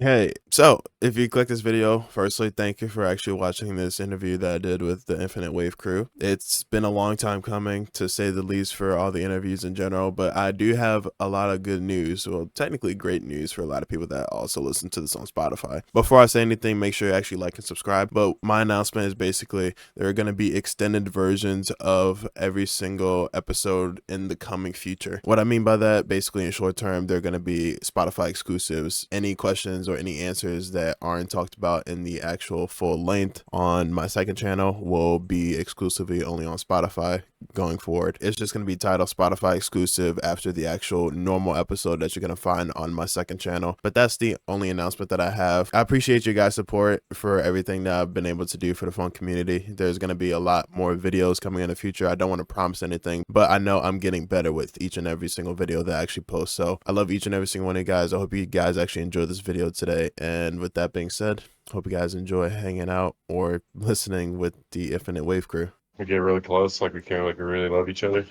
Hey, so if you click this video, firstly, thank you for actually watching this interview that I did with the Infinite.wav crew. It's been a long time coming, to say the least, for all the interviews in general, but I do have a lot of good news, well, technically great news for a lot of people that also listen to this on Spotify. Before I say anything, make sure you actually like and subscribe, but my announcement is basically there are going to be extended versions of every single episode in the coming future. What I mean by that, basically in short term, they're going to be Spotify exclusives. Any questions or any answers that aren't talked about in the actual full length on my second channel will be exclusively only on Spotify going forward. It's just going to be titled Spotify exclusive after the actual normal episode that you're going to find on my second channel. But that's the only announcement that I have. I appreciate you guys' support for everything that I've been able to do for the Phonk community. There's going to be a lot more videos coming in the future. I don't want to promise anything, but I know I'm getting better with each and every single video that I actually post. So I love each and every single one of you guys. I hope you guys actually enjoy this video today. And with that being said, hope you guys enjoy hanging out or listening with the Infinite.wav crew. We get really close, like we care, like we really love each other.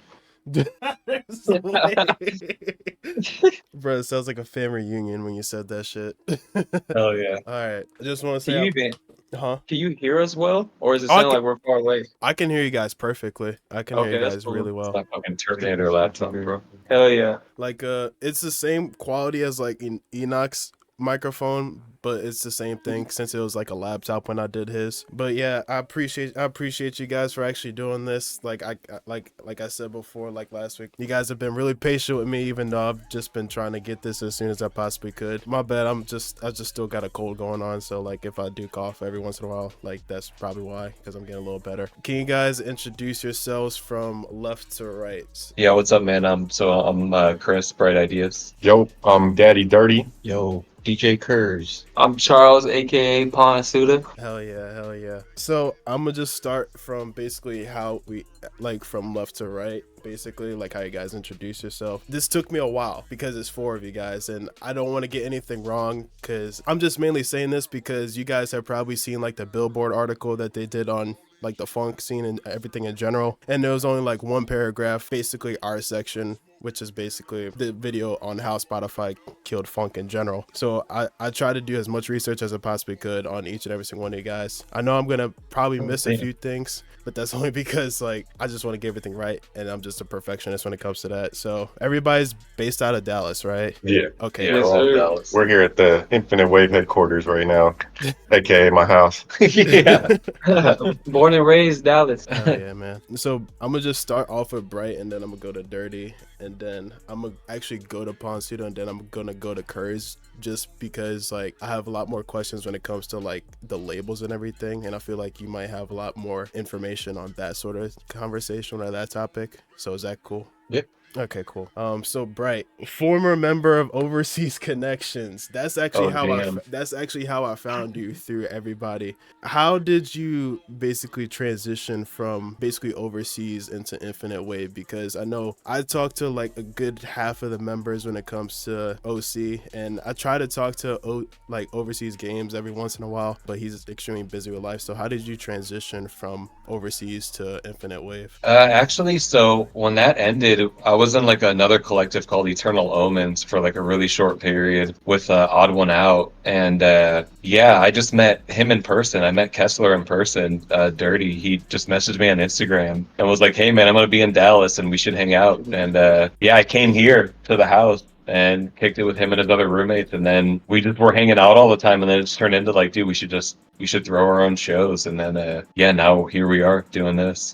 There's no way. Bro, it sounds like a family reunion when you said that shit. Hell yeah. All right. I just want to Can say, you even, huh? can you hear us well? Or does it Oh, I sound can- like we're far away? I can hear you guys perfectly. I can hear you that's guys cool. really It's well. not fucking Terminator laptop, bro. Hell yeah. Like, it's the same quality as like Enoch's microphone, but it's the same thing since it was like a laptop when I did his. But yeah, I appreciate you guys for actually doing this. Like I said before, like last week, you guys have been really patient with me, even though I've just been trying to get this as soon as I possibly could. My bad, I just still got a cold going on, so like if I do cough every once in a while, like that's probably why, because I'm getting a little better. Can you guys introduce yourselves from left to right? Yeah, what's up, man? I'm Chris, Bright Ideas. Yo, I'm Daddy Durdee. Yo, DJ Curz. I'm Charles, aka Ponsuda. Hell yeah, hell yeah. So I'm gonna just start from basically how we, like from left to right, basically like how you guys introduce yourself. This took me a while because it's 4 of you guys, and I don't want to get anything wrong, because I'm just mainly saying this because you guys have probably seen like the Billboard article that they did on like the funk scene and everything in general, and there was only like one paragraph, basically our section, which is basically the video on how Spotify killed funk in general. So I try to do as much research as I possibly could on each and every single one of you guys. I know I'm gonna probably miss a few things, but that's only because like I just want to get everything right, and I'm just a perfectionist when it comes to that. So everybody's based out of Dallas, right? Yeah. Okay. Yes, We're all sir. Dallas. We're here at the Infinite.wav headquarters right now, aka my house. Yeah. Born and raised Dallas. Hell yeah, man. So I'm gonna just start off with Bright, and then I'm gonna go to Durdee, and then I'm gonna actually go to Ponsuda, and then I'm gonna go to Curz, just because like I have a lot more questions when it comes to like the labels and everything, and I feel like you might have a lot more information on that sort of conversation or that topic. So is that cool? Yep. Okay, cool. So Bright, former member of Overseas Connections. That's actually that's actually how I found you through everybody. How did you basically transition from basically Overseas into Infinite.wav? Because I know I talked to like a good half of the members when it comes to OC, and I try to talk to like Overseas Games every once in a while, but he's extremely busy with life. So how did you transition from Overseas to Infinite.wav? Actually, so when that ended, I was in like another collective called Eternal Omens for like a really short period with Odd One Out, and yeah, I just met him in person. I met Kessler in person. Durdee, he just messaged me on Instagram and was like, "Hey man, I'm gonna be in Dallas and we should hang out." And yeah, I came here to the house and kicked it with him and his other roommates, and then we just were hanging out all the time, and then it just turned into like, dude, we should throw our own shows, and then yeah, now here we are doing this.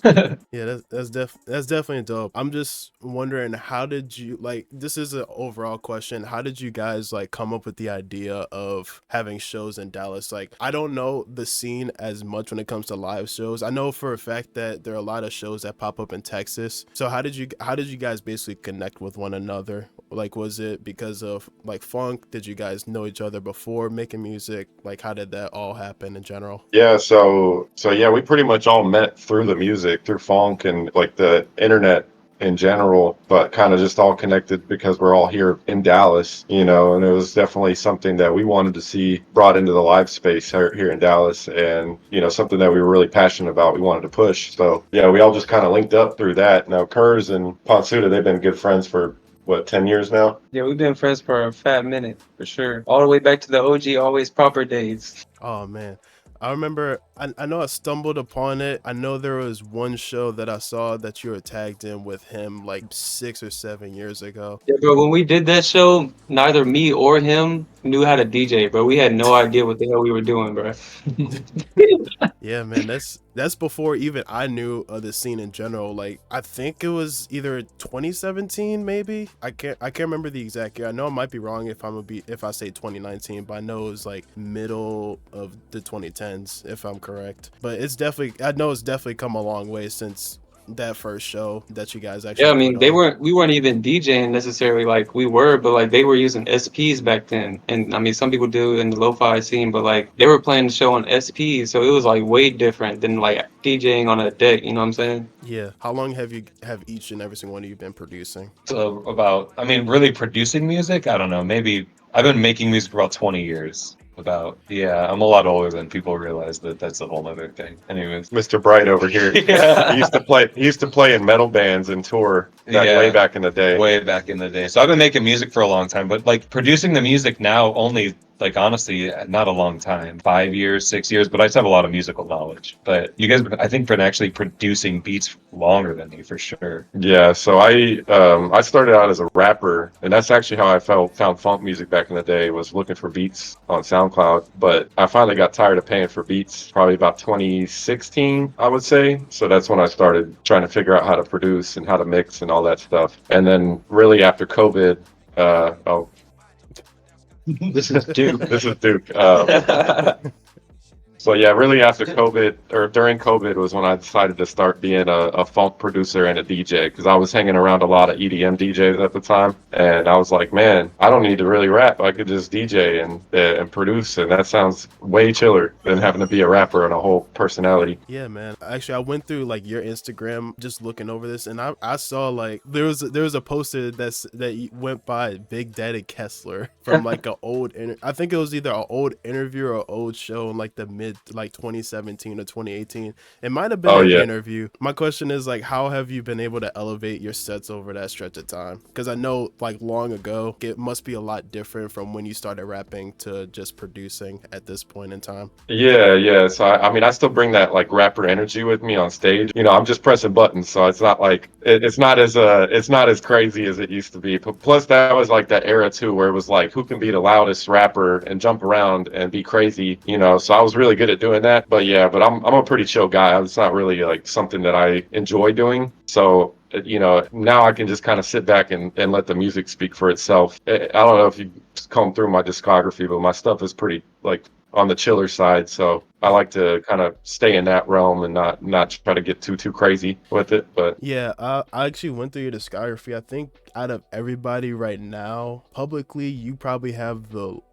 Yeah, that's definitely dope. I'm just wondering, how did you, like, this is an overall question, how did you guys like come up with the idea of having shows in Dallas? Like, I don't know the scene as much when it comes to live shows. I know for a fact that there are a lot of shows that pop up in Texas. So how did you guys basically connect with one another? Like, was it because of like funk? Did you guys know each other before making music? Like, how did that all happen in general? Yeah, so yeah, we pretty much all met through the music, through funk and like the internet in general, but kind of just all connected because we're all here in Dallas, and it was definitely something that we wanted to see brought into the live space here in Dallas, and something that we were really passionate about, we wanted to push. So yeah, we all just kind of linked up through that. Now Curz and Ponsuda, they've been good friends for what, 10 years now? Yeah, we've been friends for a fat minute, for sure. All the way back to the OG Always Proper days. Oh man, I remember. I know I stumbled upon it. I know there was one show that I saw that you were tagged in with him like 6 or 7 years ago. Yeah, bro, when we did that show, neither me or him knew how to DJ, bro. We had no idea what the hell we were doing, bro. Yeah, man, that's before even I knew of the scene in general. Like, I think it was either 2017, maybe. I can't remember the exact year. I know I might be wrong if I say 2019, but I know it was like middle of the 2010s if I'm correct. But I know it's definitely come a long way since that first show that you guys actually Yeah, I mean, put on. we weren't even DJing necessarily like we were, but like they were using SPs back then. And I mean, some people do in the lo-fi scene, but like they were playing the show on SPs, so it was like way different than like DJing on a deck, you know what I'm saying? Yeah. How long have each and every single one of you been producing? So about, I mean, really producing music, I don't know, maybe I've been making music for about 20 years. Yeah, I'm a lot older than people realize. That's a whole other thing. Anyways. Mr. Bright over here. Yeah. He used to play in metal bands and tour way back in the day. Way back in the day. So I've been making music for a long time, but like producing the music now only, like, honestly, not a long time, 5 years, 6 years, but I just have a lot of musical knowledge. But you guys, I think, been actually producing beats longer than me for sure. Yeah, so I started out as a rapper, and that's actually how I found funk music back in the day, was looking for beats on SoundCloud. But I finally got tired of paying for beats, probably about 2016, I would say. So that's when I started trying to figure out how to produce and how to mix and all that stuff. And then really after COVID, This is Duke. this is Duke. So yeah, really after COVID or during COVID was when I decided to start being a funk producer and a DJ, because I was hanging around a lot of EDM DJs at the time, and I was like, man, I don't need to really rap. I could just DJ and produce, and that sounds way chiller than having to be a rapper and a whole personality. Yeah, man. Actually, I went through like your Instagram just looking over this, and I saw like there was a poster that went by Big Daddy Kessler from like I think it was either an old interview or an old show in like the mid like 2017 or 2018. It might have been interview. My question is like, how have you been able to elevate your sets over that stretch of time? Because I know like long ago it must be a lot different from when you started rapping to just producing at this point in time. Yeah. So I mean, I still bring that like rapper energy with me on stage. You know, I'm just pressing buttons, so it's not like it's not as crazy as it used to be. But plus, that was like that era too, where it was like, who can be the loudest rapper and jump around and be crazy, you know? So I was really good at doing that. But yeah, I'm a pretty chill guy. It's not really like something that I enjoy doing. So you know, now I can just kind of sit back and let the music speak for itself. I don't know if you comb through my discography, but my stuff is pretty like on the chiller side. So I like to kind of stay in that realm and not try to get too crazy with it. But yeah, I actually went through your discography. I think out of everybody right now, publicly, you probably have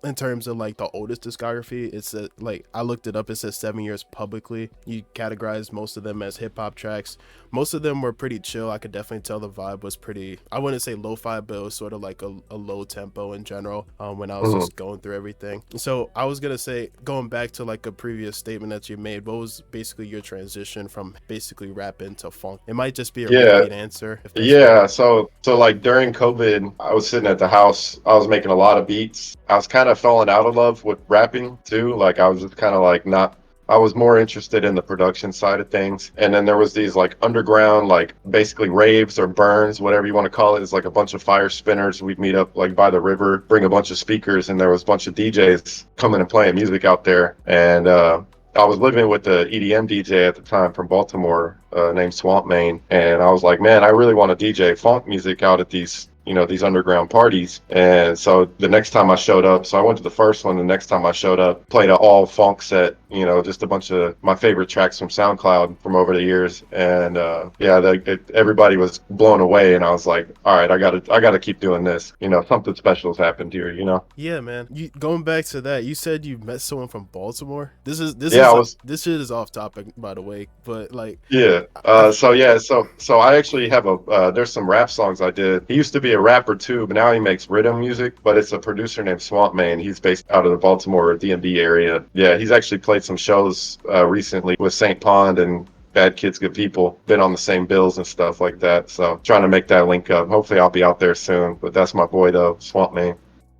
in terms of like the oldest discography, it's like I looked it up, it says 7 years publicly. You categorize most of them as hip hop tracks. Most of them were pretty chill. I could definitely tell the vibe was pretty, I wouldn't say lo-fi, but it was sort of like a low tempo in general when I was just going through everything. So I was gonna say, going back to like a previous statement that you made, what was basically your transition from basically rap into funk? It might just be a repeat answer. So like during COVID, I was sitting at the house, I was making a lot of beats. I was kind of falling out of love with rapping too. Like I was just kind of like I was more interested in the production side of things. And then there was these like underground, like basically raves or burns, whatever you want to call it. It's like a bunch of fire spinners. We'd meet up like by the river, bring a bunch of speakers, and there was a bunch of DJs coming and playing music out there. And I was living with the EDM DJ at the time from Baltimore named Swampmane. And I was like, man, I really want to DJ funk music out at these underground parties. And so the next time I showed up, so I went to the first one, the next time I showed up, played an all funk set, just a bunch of my favorite tracks from SoundCloud from over the years. And everybody was blown away, and I was like, all right, I gotta keep doing this. Something special's happened here, Yeah, man. Going back to that, you said you met someone from Baltimore. This shit is off topic, by the way, but like so I actually have there's some rap songs I did. He used to be a rapper too, but now he makes rhythm music. But it's a producer named Swampmane. He's based out of the Baltimore DMV area. Yeah, he's actually played some shows recently with St. Pond and Bad Kids Good People, been on the same bills and stuff like that. So trying to make that link up. Hopefully I'll be out there soon. But that's my boy though, Swamp Man.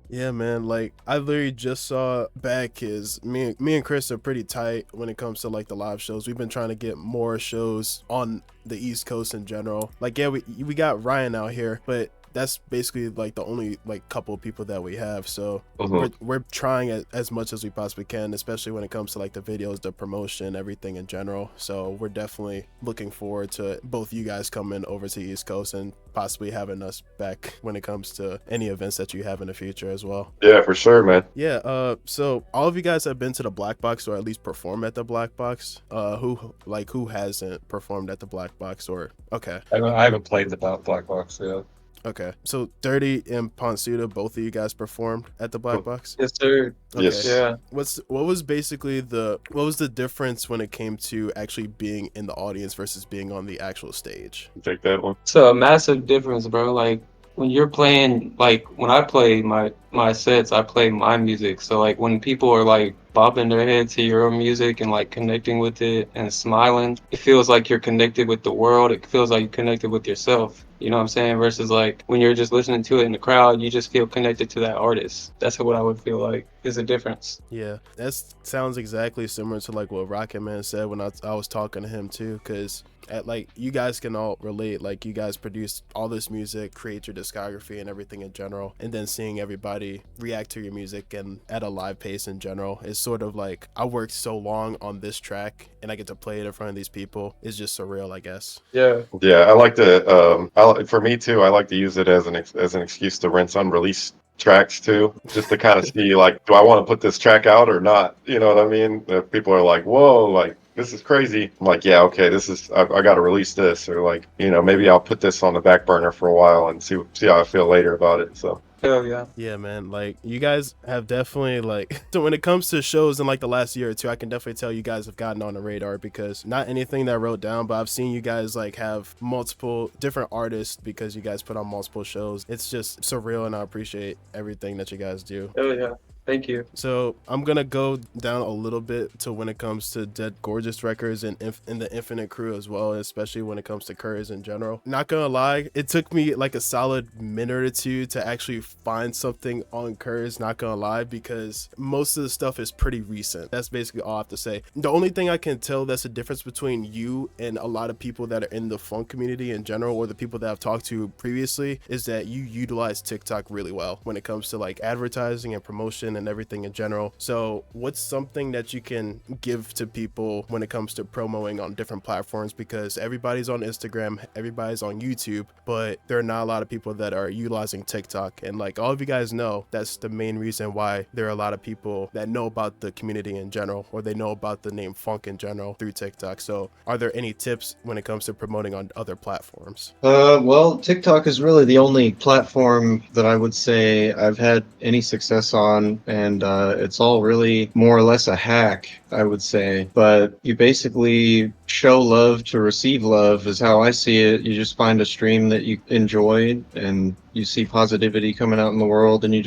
Yeah, man. Like I literally just saw Bad Kids. Me and Chris are pretty tight when it comes to like the live shows. We've been trying to get more shows on the East Coast in general. Like yeah, we got Ryan out here, but that's basically like the only like couple of people that we have. So we're trying as much as we possibly can, especially when it comes to like the videos, the promotion, everything in general. So we're definitely looking forward to both you guys coming over to the East Coast and possibly having us back when it comes to any events that you have in the future as well. Yeah, for sure, man. Yeah, so all of you guys have been to the Black Box or at least performed at the Black Box. Who hasn't performed at the Black Box or okay. I haven't played the Black Box yet. Okay, so Durdee and Ponsuda, both of you guys performed at the Black Box? Yes, sir. Okay. Yes. Yeah. What was the difference when it came to actually being in the audience versus being on the actual stage? Take that one. So a massive difference, bro. Like when you're playing, like when I play my sets, I play my music. So like when people are like bobbing their head to your own music and like connecting with it and smiling, it feels like you're connected with the world. It feels like you're connected with yourself. You know what I'm saying? Versus like when you're just listening to it in the crowd, you just feel connected to that artist. That's what I would feel like is a difference. Yeah, that sounds exactly similar to like what Rocket Man said when I was talking to him too, because like you guys can all relate. Like you guys produce all this music, create your discography and everything in general, and then seeing everybody react to your music and at a live pace in general is sort of like I worked so long on this track and I get to play it in front of these people. It's just surreal, I guess. Yeah. Yeah, I like to. For me too, I like to use it as an excuse to rinse unreleased tracks too, just to kind of see like, do I want to put this track out or not? You know what I mean? If people are like, whoa, like this is crazy. I'm like, yeah, okay, I got to release this, or like, you know, maybe I'll put this on the back burner for a while and see how I feel later about it. So. Hell yeah. Yeah, man. Like you guys have definitely like so when it comes to shows in like the last year or two, I can definitely tell you guys have gotten on the radar because not anything that I wrote down, but I've seen you guys like have multiple different artists because you guys put on multiple shows. It's just surreal and I appreciate everything that you guys do. Hell yeah. Thank you. So I'm gonna go down a little bit to when it comes to Dead Gorgeous Records and in the Infinite crew as well, especially when it comes to Curz in general. Not gonna lie, it took me like a solid minute or two to actually find something on Curz, not gonna lie, because most of the stuff is pretty recent. That's basically all I have to say. The only thing I can tell that's a difference between you and a lot of people that are in the funk community in general, or the people that I've talked to previously, is that you utilize TikTok really well when it comes to like advertising and promotion and everything in general. So what's something that you can give to people when it comes to promoting on different platforms? Because everybody's on Instagram, everybody's on YouTube, but there are not a lot of people that are utilizing TikTok. And like all of you guys know, that's the main reason why there are a lot of people that know about the community in general, or they know about the name Phonk in general through TikTok. So are there any tips when it comes to promoting on other platforms? Well, TikTok is really the only platform that I would say I've had any success on, and it's all really more or less a hack, I would say. But you basically show love to receive love is how I see it. You just find a stream that you enjoy and you see positivity coming out in the world, and it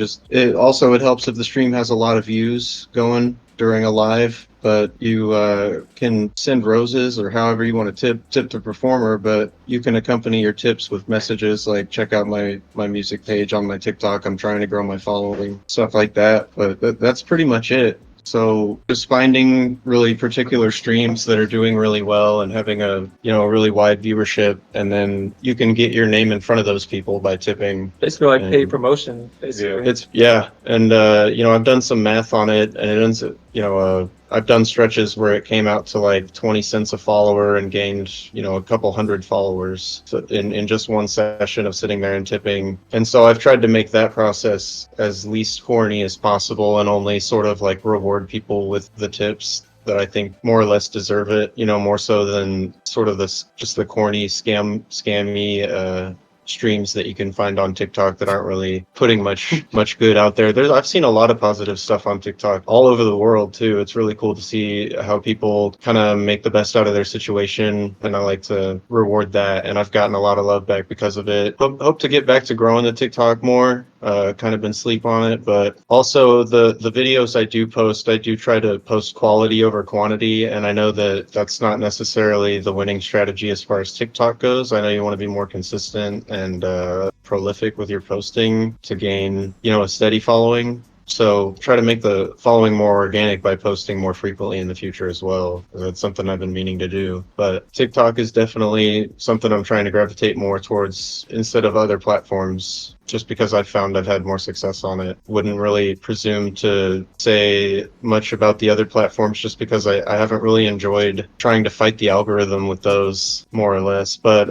helps if the stream has a lot of views going during a live, but you can send roses or however you want to tip the performer, but you can accompany your tips with messages like check out my music page on my TikTok, I'm trying to grow my following, stuff like that. But that's pretty much it. So just finding really particular streams that are doing really well and having a really wide viewership, and then you can get your name in front of those people by tipping. Basically like paid promotion, basically. And I've done some math on it, and it ends up, I've done stretches where it came out to like 20 cents a follower and gained, a couple hundred followers in just one session of sitting there and tipping. And so I've tried to make that process as least corny as possible and only sort of like reward people with the tips that I think more or less deserve it, more so than sort of just the corny scammy streams that you can find on TikTok that aren't really putting much good out there. I've seen a lot of positive stuff on TikTok all over the world too. It's really cool to see how people kind of make the best out of their situation, and I like to reward that, and I've gotten a lot of love back because of it. Hope to get back to growing the TikTok more. kind of been sleep on it, but also the videos I do post, I do try to post quality over quantity, and I know that that's not necessarily the winning strategy as far as TikTok goes. I know you want to be more consistent and prolific with your posting to gain, a steady following. So try to make the following more organic by posting more frequently in the future as well. That's something I've been meaning to do. But TikTok is definitely something I'm trying to gravitate more towards instead of other platforms, just because I've found I've had more success on it. Wouldn't really presume to say much about the other platforms just because I haven't really enjoyed trying to fight the algorithm with those, more or less. But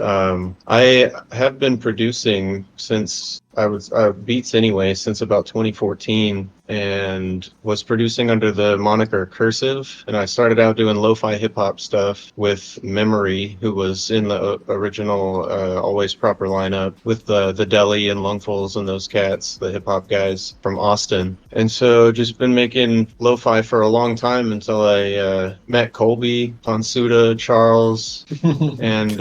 I have been producing since I was beats anyway, since about 2014, and was producing under the moniker Cursive. And I started out doing lo-fi hip-hop stuff with Memory, who was in the original Always Proper lineup with the Deli and Lungfuls and those cats, the hip-hop guys from Austin. And so just been making lo-fi for a long time until I met Colby, Ponsuda, Charles, and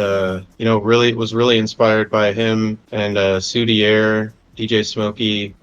really was really inspired by him and Sudier, DJ Smokey,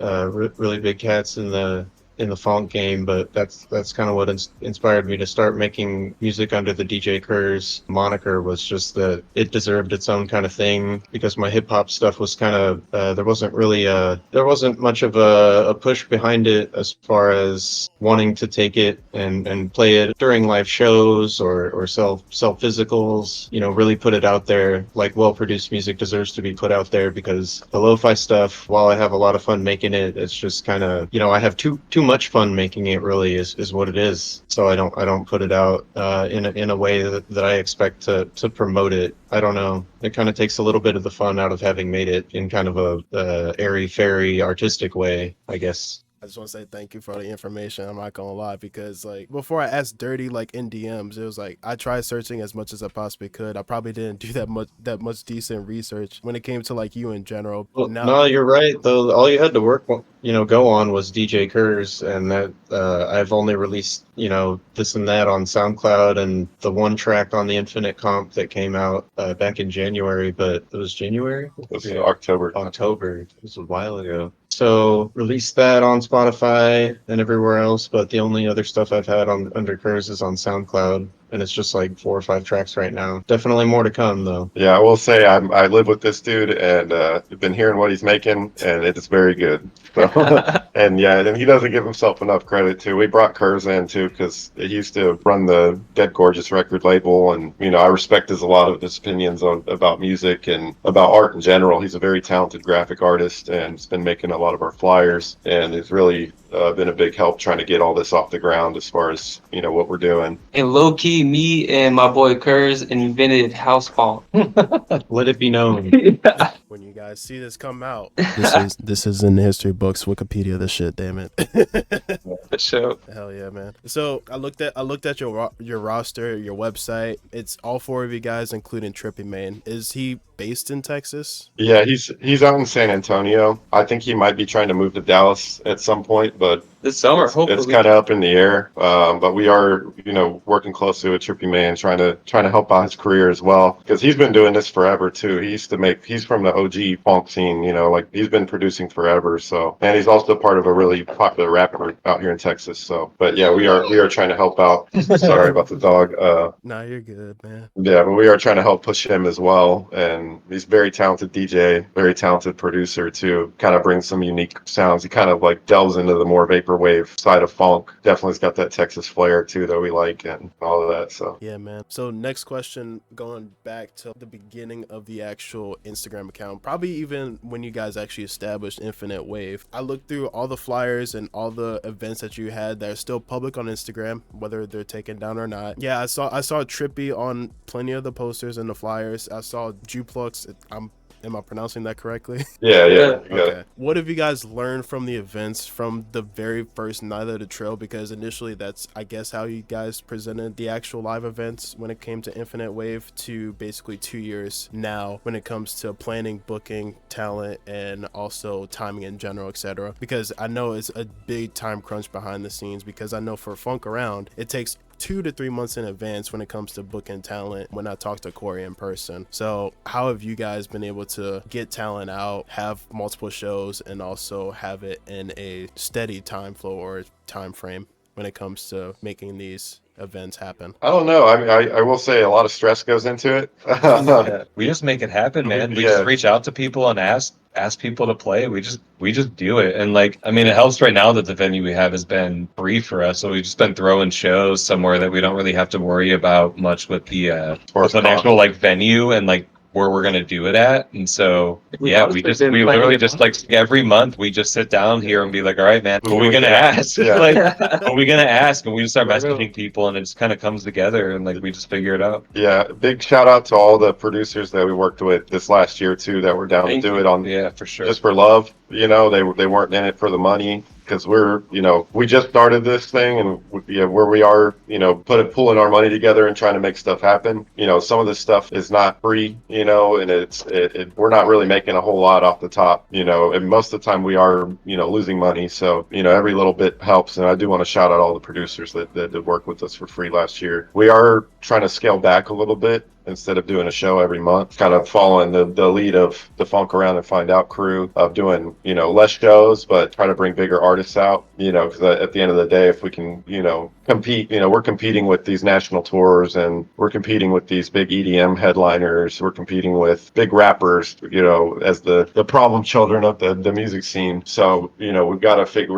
really big cats in the Phonk game. But that's kind of what inspired me to start making music under the DJ Curz moniker, was just that it deserved its own kind of thing, because my hip hop stuff was kind of there wasn't much of a push behind it as far as wanting to take it and play it during live shows or sell physicals, really put it out there like well-produced music deserves to be put out there. Because the lo-fi stuff, while I have a lot of fun making it, it's just kind of, I have too much fun making it, really, is what it is. So I don't put it out in a way that I expect to promote it. I don't know. It kind of takes a little bit of the fun out of having made it in kind of a airy-fairy artistic way, I guess. I just want to say thank you for all the information. I'm not gonna lie, because like before I asked Durdee like in DMs, it was like I tried searching as much as I possibly could. I probably didn't do that much decent research when it came to like you in general. Well, Now, no, you're right. Though all you had to go on was DJ Curz, and that I've only released this and that on SoundCloud, and the one track on the Infinite comp that came out back in January. But it was January. It was October. October. It was a while ago. So released that on Spotify and everywhere else, but the only other stuff I've had on under Curz is on SoundCloud, and it's just like 4 or 5 tracks right now. Definitely more to come, though. Yeah, I will say I live with this dude, and I've been hearing what he's making, and it's very good. So, and yeah, and he doesn't give himself enough credit too. We brought Curz in too because he used to run the Dead Gorgeous record label, and I respect a lot of his opinions about music and about art in general. He's a very talented graphic artist, and has been making a lot of our flyers, and it's really been a big help trying to get all this off the ground as far as what we're doing. And low key, me and my boy Curz invented house phone. Let it be known. Yeah. when you guys see this come out, this is in the history books, Wikipedia. This shit, damn it. For sure. Hell yeah, man. So I looked at your roster, your website. It's all 4 of you guys, including Trippymane. Is he based in Texas? Yeah, he's out in San Antonio. I think he might be trying to move to Dallas at some point, but This summer, hopefully. it's kind of up in the air. But we are, working closely with Trippymane, trying to help out his career as well, because he's been doing this forever too. He's from the OG funk scene, like he's been producing forever. So, and he's also part of a really popular rapper out here in Texas. So, but yeah, we are trying to help out. Sorry about the dog. Nah, you're good, man. Yeah, but we are trying to help push him as well. And he's a very talented DJ, very talented producer too. Kind of brings some unique sounds. He kind of like delves into the more vaporwave side of funk. Definitely's got that Texas flair too that we like and all of that. So Yeah, man. So next question, going back to the beginning of the actual Instagram account, probably even when you guys actually established Infinite.wav. I looked through all the flyers and all the events that you had that are still public on Instagram, whether they're taken down or not. Yeah, I saw Trippy on plenty of the posters and the flyers. I saw Juplux. Am I pronouncing that correctly? yeah. Okay. What have you guys learned from the events from the very first night of the trail? Because initially that's, I guess, how you guys presented the actual live events when it came to Infinite.wav, to basically 2 years now when it comes to planning, booking, talent, and also timing in general, etc. Because I know it's a big time crunch behind the scenes, because I know for Funk Around, it takes 2 to 3 months in advance when it comes to booking talent when I talk to Corey in person. So how have you guys been able to get talent out, have multiple shows, and also have it in a steady time flow or time frame when it comes to making these events happen? I don't know. I mean, I will say a lot of stress goes into it. Yeah, we just make it happen, man. We just Yeah. reach out to people and ask people to play. We just do it. And like, I mean, it helps right now that the venue we have has been free for us. So we've just been throwing shows somewhere that we don't really have to worry about much with the course, actual like venue and like where we're gonna do it at. And so yeah, we literally just like every month we just sit down here and be like, all right, man, what are we gonna ask? Yeah. Like, what are we gonna ask? And we just start For real. messaging people, and it just kind of comes together, and like we just figure it out. Yeah, big shout out to all the producers that we worked with this last year too that were down Thank to do you. it on Yeah, for sure. just for love. You know, they weren't in it for the money because we're, you know, we just started this thing and where we are, you know, pulling our money together and trying to make stuff happen. You know, some of this stuff is not free, you know, and we're not really making a whole lot off the top, you know, and most of the time we are, you know, losing money. So, you know, every little bit helps. And I do want to shout out all the producers that did work with us for free last year. We are trying to scale back a little bit. Instead of doing a show every month, kind of following the lead of the Phonk Around and Find Out crew of doing, you know, less shows, but try to bring bigger artists out, you know, because at the end of the day, if we can, you know, compete, you know, we're competing with these national tours and we're competing with these big EDM headliners. We're competing with big rappers, you know, as the problem children of the music scene. So, you know, we're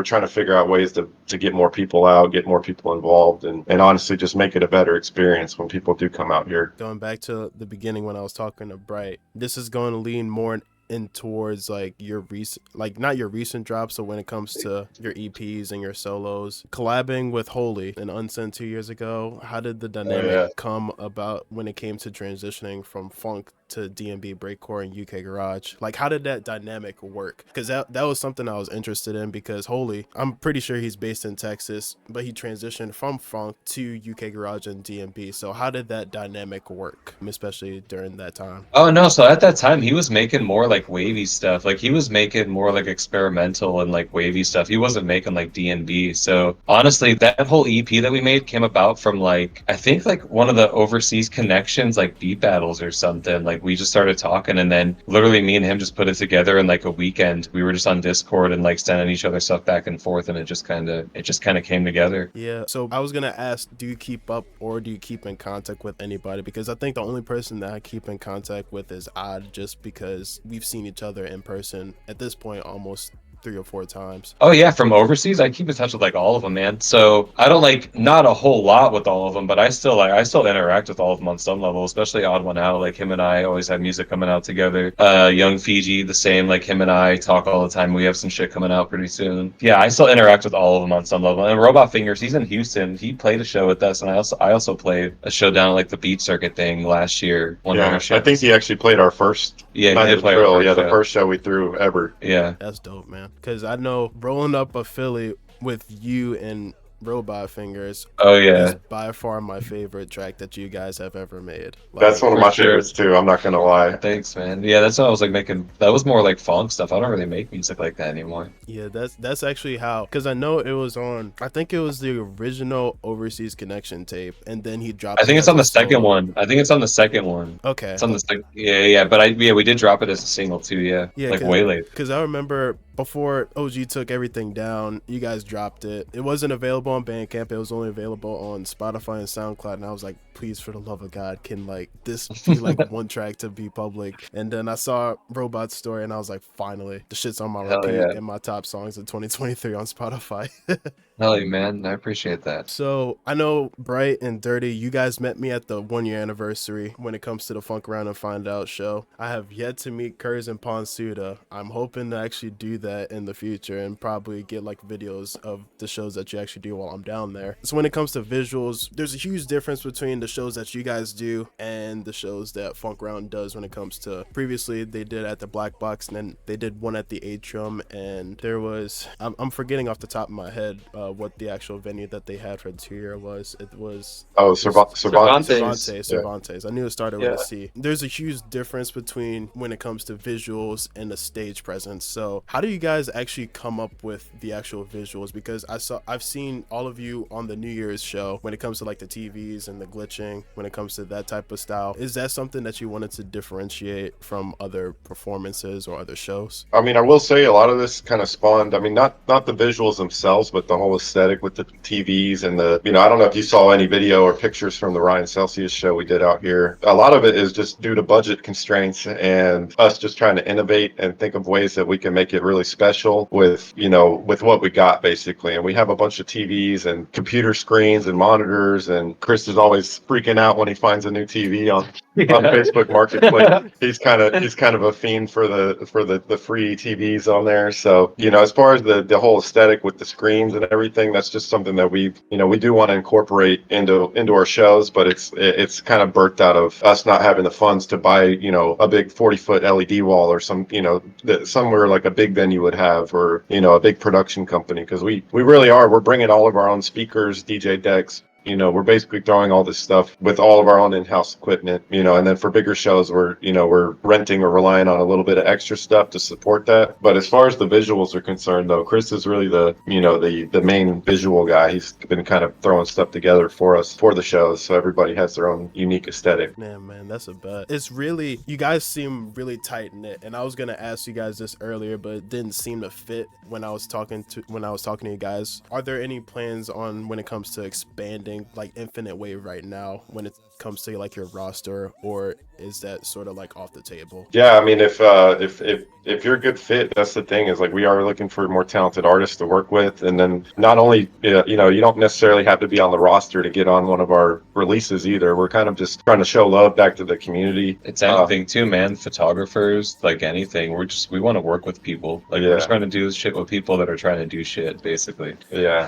trying to figure out ways to get more people out, get more people involved, and honestly just make it a better experience when people do come out here. Going back to the beginning when I was talking to Bright, this is going to lean more in towards like your recent, like not your recent drops. So when it comes to your EPs and your solos, collabing with Holy and Unsent 2 years ago, how did the dynamic come about when it came to transitioning from funk to D&B breakcore and UK garage? Like, how did that dynamic work? Because that was something I was interested in, because Holy, I'm pretty sure he's based in Texas, but he transitioned from funk to UK garage and D&B. So how did that dynamic work, especially during that time? Oh no, so at that time he was making more like wavy stuff. Like he was making more like experimental and like wavy stuff. He wasn't making like D&B. So honestly, that whole EP that we made came about from like, I think like one of the overseas connections, like beat battles or something. Like we just started talking, and then literally me and him just put it together in like a weekend. We were just on Discord and like sending each other stuff back and forth, and it just kind of came together. Yeah, so I was gonna ask, do you keep up or do you keep in contact with anybody? Because I think the only person that I keep in contact with is Odd, just because we've seen each other in person at this point almost 3 or 4 times. Oh yeah, from overseas, I keep in touch with like all of them, man. So I don't like, not a whole lot with all of them, but I still interact with all of them on some level, especially Odd One Out. Like him and I always have music coming out together. Young Fiji, the same. Like him and I talk all the time. We have some shit coming out pretty soon. Yeah, I still interact with all of them on some level. And Robot Fingers, he's in Houston. He played a show with us, and I also played a show down at like the Beat Circuit thing last year. I think he actually played our first. Yeah, night he did of play Thrill. our first The show. first show we threw ever. Yeah. That's dope, man. Because I know rolling up a Philly with you and Robot Fingers Oh yeah. is by far my favorite track that you guys have ever made. That's one of for my sure. favorites too. I'm not gonna lie. Thanks, man. Yeah, that's what I was like making. That was more like funk stuff. I don't really make music like that anymore. Yeah, that's actually how, because I know it was on, I think it was the original Overseas Connection tape, and then he dropped I think it it's as on a the second solo. one. I think it's on the second one. Okay. It's on the second. Yeah. But we did drop it as a single too. Yeah. Yeah, Like way later. because I remember before OG took everything down, you guys dropped it. It wasn't available on Bandcamp. It was only available on Spotify and SoundCloud. And I was like, please, for the love of God, can like this be like one track to be public? And then I saw Robot's story, and I was like, finally, the shit's on my Hell repeat yeah. and my top songs of 2023 on Spotify. Hell yeah, man. I appreciate that. So I know Bright and Durdee, you guys met me at the 1-year anniversary when it comes to the Funk Around and Find Out show. I have yet to meet Curz and Ponsuda. I'm hoping to actually do that in the future and probably get like videos of the shows that you actually do while I'm down there. So when it comes to visuals, there's a huge difference between the shows that you guys do and the shows that Funk Around does when it comes to, previously they did at the Black Box, and then they did one at the Atrium, and there was, I'm forgetting off the top of my head what the actual venue that they had for the 2-year was. It was Cervantes. Cervantes. I knew it started with a C. There's a huge difference between when it comes to visuals and the stage presence. So how do you guys actually come up with the actual visuals? Because I've seen all of you on the New Year's show when it comes to like the TVs and the glitching, when it comes to that type of style. Is that something that you wanted to differentiate from other performances or other shows? I mean, I will say a lot of this kind of spawned, I mean, not the visuals themselves, but the whole aesthetic with the TVs and the, you know, I don't know if you saw any video or pictures from the Ryan Celsius show we did out here. A lot of it is just due to budget constraints and us just trying to innovate and think of ways that we can make it really special with, you know, with what we got basically. And we have a bunch of TVs and computer screens and monitors, and Chris is always freaking out when he finds a new TV on Facebook Marketplace. He's kind of a fiend for the free TVs on there. So, you know, as far as the whole aesthetic with the screens and everything, that's just something that we do want to incorporate into our shows, but it's kind of birthed out of us not having the funds to buy, you know, a big 40-foot LED wall or some, you know, somewhere like a big venue would have, or, you know, a big production company, because we really we're bringing all of our own speakers, DJ decks. You know, we're basically throwing all this stuff with all of our own in-house equipment, you know, and then for bigger shows, we're renting or relying on a little bit of extra stuff to support that. But as far as the visuals are concerned, though, Chris is really the main visual guy. He's been kind of throwing stuff together for us for the shows, so everybody has their own unique aesthetic. Man, that's a bet. It's really, you guys seem really tight knit, and I was gonna ask you guys this earlier, but it didn't seem to fit when I was talking to you guys. Are there any plans on when it comes to expanding like Infinite.wav right now when it comes to like your roster, or is that sort of like off the table? Yeah, I mean, if you're a good fit, that's the thing, is like we are looking for more talented artists to work with, and then not only you know, you don't necessarily have to be on the roster to get on one of our releases either. We're kind of just trying to show love back to the community. It's anything too, man. Photographers, like anything. We want to work with people. Like we're just trying to do shit with people that are trying to do shit, basically. Yeah.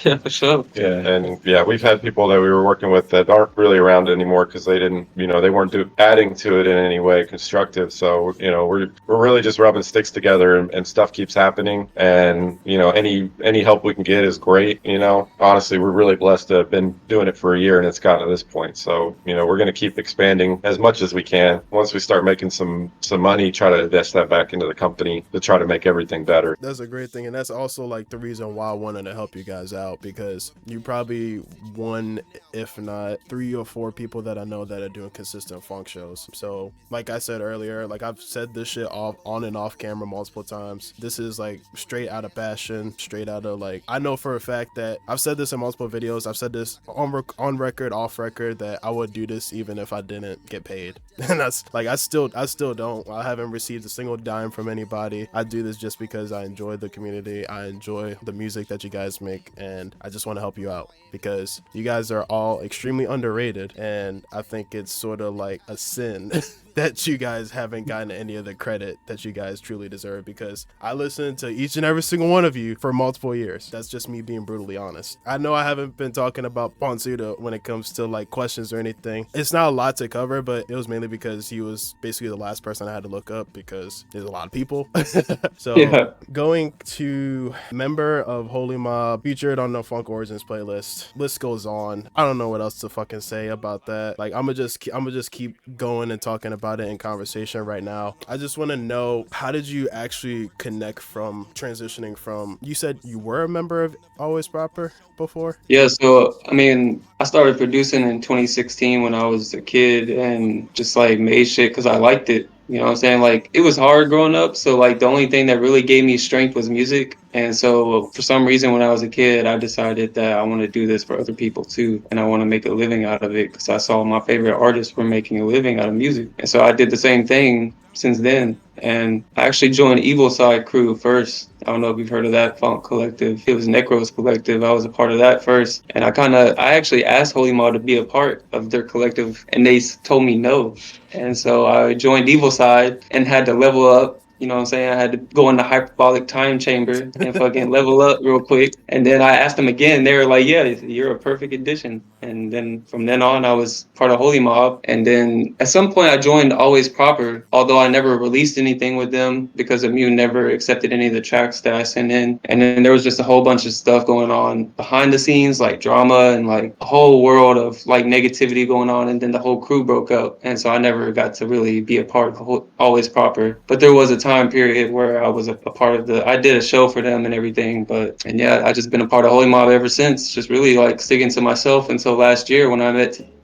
Yeah, for sure. Yeah, and we've had people that we were working with that aren't really around anymore because they didn't, you know, they weren't adding to it in any way constructive. So, you know, we're really just rubbing sticks together, and stuff keeps happening. And, you know, any help we can get is great. You know, honestly, we're really blessed to have been doing it for a year and it's gotten to this point. So, you know, we're going to keep expanding as much as we can. Once we start making some money, try to invest that back into the company to try to make everything better. That's a great thing, and that's also like the reason why I wanted to help you guys out, because you probably one, if not 3 or 4 people that I know that are doing consistent Phonk shows. So like I said earlier, like I've said this shit on and off camera multiple times. This is like straight out of passion, straight out of like, I know for a fact that I've said this in multiple videos. I've said this on record, off record, that I would do this even if I didn't get paid. And that's like, I still don't. I haven't received a single dime from anybody. I do this just because I enjoy the community. I enjoy the music that you guys make, and I just want to help you out because you guys are all extremely underrated, and I think it's sort of like a sin that you guys haven't gotten any of the credit that you guys truly deserve, because I listened to each and every single one of you for multiple years. That's just me being brutally honest. I know I haven't been talking about Ponsuda when it comes to like questions or anything. It's not a lot to cover, but it was mainly because he was basically the last person I had to look up because there's a lot of people. So going to member of Holy Mob, featured on the Phonk Origins playlist, list goes on. I don't know what else to fucking say about that. Like I'm gonna just keep going and talking about it in conversation right now. I just want to know, how did you actually connect from transitioning from, you said you were a member of Always Proper before? Yeah, so I mean, I started producing in 2016 when I was a kid, and just like made shit because I liked it. You know what I'm saying? Like, it was hard growing up, so like the only thing that really gave me strength was music. And so for some reason when I was a kid, I decided that I want to do this for other people too, and I want to make a living out of it because I saw my favorite artists were making a living out of music. And so I did the same thing since then. And I actually joined Evil Side Crew first. I don't know if you've heard of that Phonk collective. It was Necro's collective. I was a part of that first. And I actually asked Holy Mob to be a part of their collective, and they told me no. And so I joined Evil Side and had to level up You know what I'm saying? I had to go in the hyperbolic time chamber and fucking level up real quick. And then I asked them again. They were like, "Yeah, you're a perfect addition." And then from then on, I was part of Holy Mob. And then at some point, I joined Always Proper, although I never released anything with them because Immune never accepted any of the tracks that I sent in. And then there was just a whole bunch of stuff going on behind the scenes, like drama and like a whole world of like negativity going on. And then the whole crew broke up. And so I never got to really be a part of Always Proper. But there was a time period where I was a part of I did a show for them and everything. And yeah, I just been a part of Holy Mob ever since, just really like sticking to myself until last year when I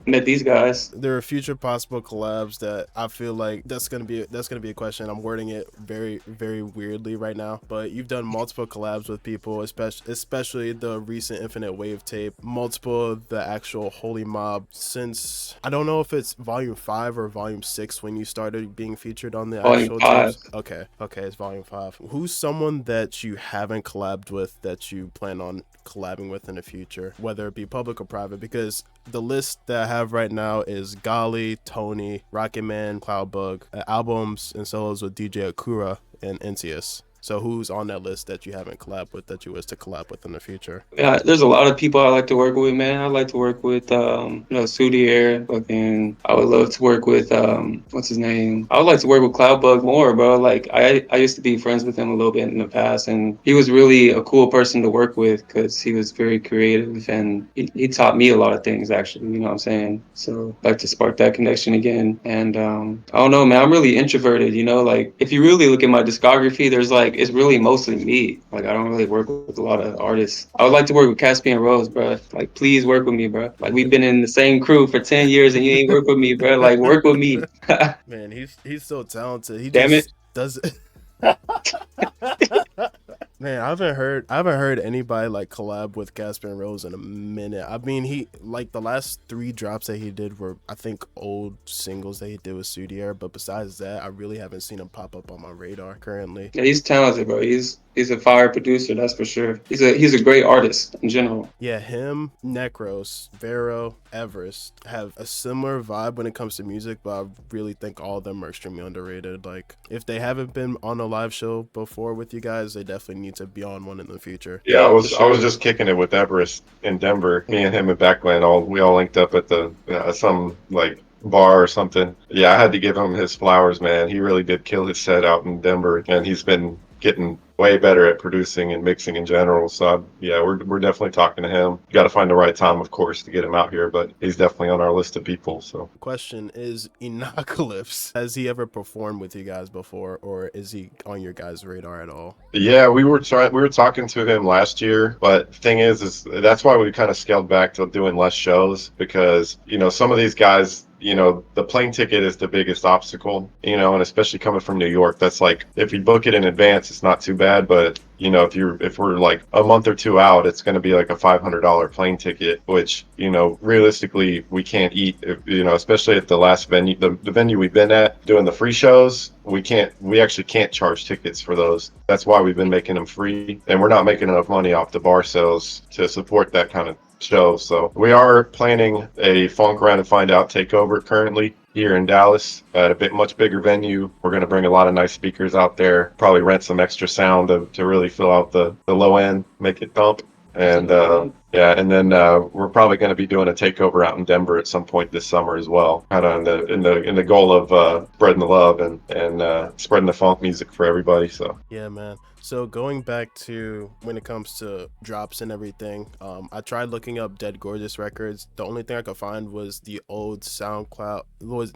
met these guys. There are future possible collabs that I feel like that's gonna be a question. I'm wording it very, very weirdly right now, but you've done multiple collabs with people, especially the recent Infinite.wav tape, multiple of the actual Holy Mob since, I don't know if it's volume 5 or volume 6 when you started being featured on the actual tapes. Okay, it's volume 5. Who's someone that you haven't collabed with that you plan on collabing with in the future, whether it be public or private? Because the list that I have right now is Gali, Tony, Rocket Man, Cloudbug, albums and solos with DJ Akura and Inteus. So who's on that list that you haven't collabed with that you wish to collab with in the future? Yeah, there's a lot of people I like to work with, man. I like to work with Sudier. Fucking, I would love to work with what's his name? I would like to work with Cloudbug more, bro. Like I used to be friends with him a little bit in the past, and he was really a cool person to work with because he was very creative and he taught me a lot of things actually. You know what I'm saying? So I'd like to spark that connection again. And I don't know, man. I'm really introverted. You know, like if you really look at my discography, there's like it's really mostly me. Like I don't really work with a lot of artists. I would like to work with Caspian Rose, bro. Like please work with me, bro. Like we've been in the same crew for 10 years and you ain't work with me, bro. Like work with me. Man, he's so talented. He Damn just it. does it. Man, I haven't heard anybody like collab with Caspian Rose in a minute. I mean, he like the last 3 drops that he did were, I think, old singles that he did with Sudier, but besides that, I really haven't seen him pop up on my radar currently. Yeah, he's talented, bro. He's a fire producer, that's for sure. He's a great artist in general. Yeah, him, Necros, Vero, Everest have a similar vibe when it comes to music, but I really think all of them are extremely underrated. Like, if they haven't been on a live show before with you guys, they definitely need to be on one in the future. Yeah, I was sure. just kicking it with Everest in Denver. Me and him and Backland we all linked up at the some like bar or something. Yeah, I had to give him his flowers, man. He really did kill his set out in Denver, and he's been getting way better at producing and mixing in general. So yeah, we're definitely talking to him. You got to find the right time, of course, to get him out here, but he's definitely on our list of people. So question is, Enokalypse, has he ever performed with you guys before, or is he on your guys' radar at all? Yeah, we were talking to him last year, but the thing is that's why we kind of scaled back to doing less shows, because some of these guys, the plane ticket is the biggest obstacle, and especially coming from New York, that's like, if you book it in advance, it's not too bad. But, if we're like a month or 2 out, it's going to be like a $500 plane ticket, which, realistically, we can't eat, especially at the last venue, the venue we've been at doing the free shows. We actually can't charge tickets for those. That's why we've been making them free. And we're not making enough money off the bar sales to support that kind of show. So we are planning a Phonk Run and Find Out takeover currently here in Dallas at a much bigger venue. We're going to bring a lot of nice speakers out there, probably rent some extra sound to really fill out the low end, make it thump. And and then we're probably going to be doing a takeover out in Denver at some point this summer as well, kind of in the goal of spreading the love and spreading the funk music for everybody. So yeah, man. So going back to when it comes to drops and everything, I tried looking up Dead Gorgeous records. The only thing I could find was the old SoundCloud.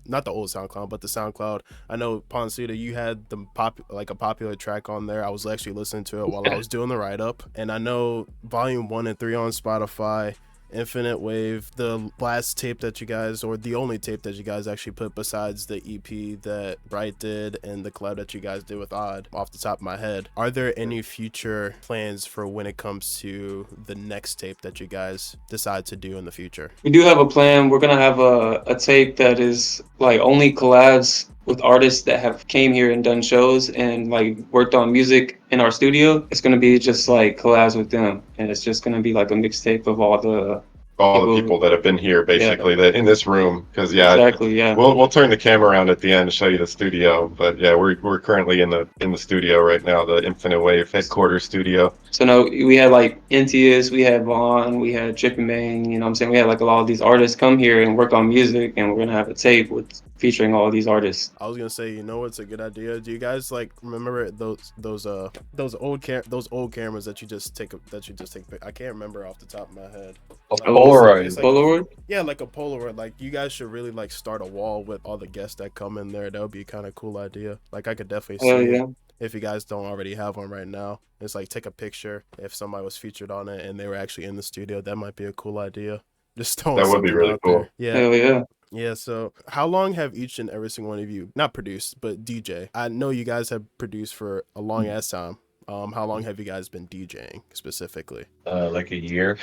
Not the old SoundCloud, but the SoundCloud. I know, Ponsuda, you had a popular track on there. I was actually listening to it while I was doing the write-up. And I know Volume 1 and 3 on Spotify, Infinite.wav, the last tape that you guys, or the only tape that you guys actually put besides the EP that Bright did and the collab that you guys did with Odd, off the top of my head. Are there any future plans for when it comes to the next tape that you guys decide to do in the future? We do have a plan. We're gonna have a tape that is like only collabs with artists that have came here and done shows and like worked on music in our studio. It's gonna be just like collabs with them, and it's just gonna be like a mixtape of all the all the people that have been here basically that in this room, because Exactly. Yeah. we'll turn the camera around at the end to show you the studio, but yeah, we're currently in the studio right now, the Infinite.wav headquarters studio. So now we had like Inteus, we had Vaughn, we had Trippymane, you know what I'm saying? We had like a lot of these artists come here and work on music, and we're gonna have a tape with featuring all these artists. I was gonna say, you know, it's a good idea. Do you guys like remember those old cameras that you just take I can't remember off the top of my head. A Like, Polaroid. it's like Polaroid? yeah, like a Polaroid. Like you guys should really like start a wall with all the guests that come in there. That would be kind of cool idea. Like I could definitely Oh see yeah. it if you guys don't already have one right now. It's like take a picture if somebody was featured on it and they were actually in the studio. That might be a cool idea. Just throwing That would be something really out cool. there. Yeah. Hell yeah. Yeah, so how long have each and every single one of you not produced but DJ? I know you guys have produced for a long ass time. How long have you guys been DJing specifically? Like a year.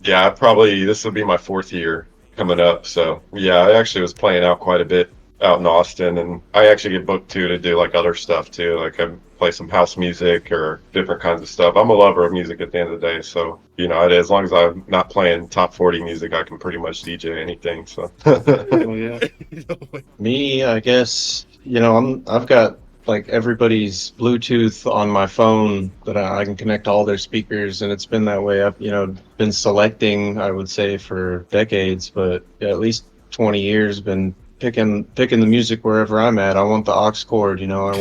Yeah, this will be my 4th year coming up. So yeah, I actually was playing out quite a bit out in Austin, and I actually get booked too to do like other stuff too. Like I play some house music or different kinds of stuff. I'm a lover of music at the end of the day, so you know, as long as I'm not playing top 40 music, I can pretty much DJ anything. So Hell yeah. Me, I guess, you know, I've got like everybody's Bluetooth on my phone that I can connect all their speakers, and it's been that way. I've, you know, been selecting, I would say, for decades, but yeah, at least 20 years, been picking the music wherever I'm at. I want the aux cord, you know, I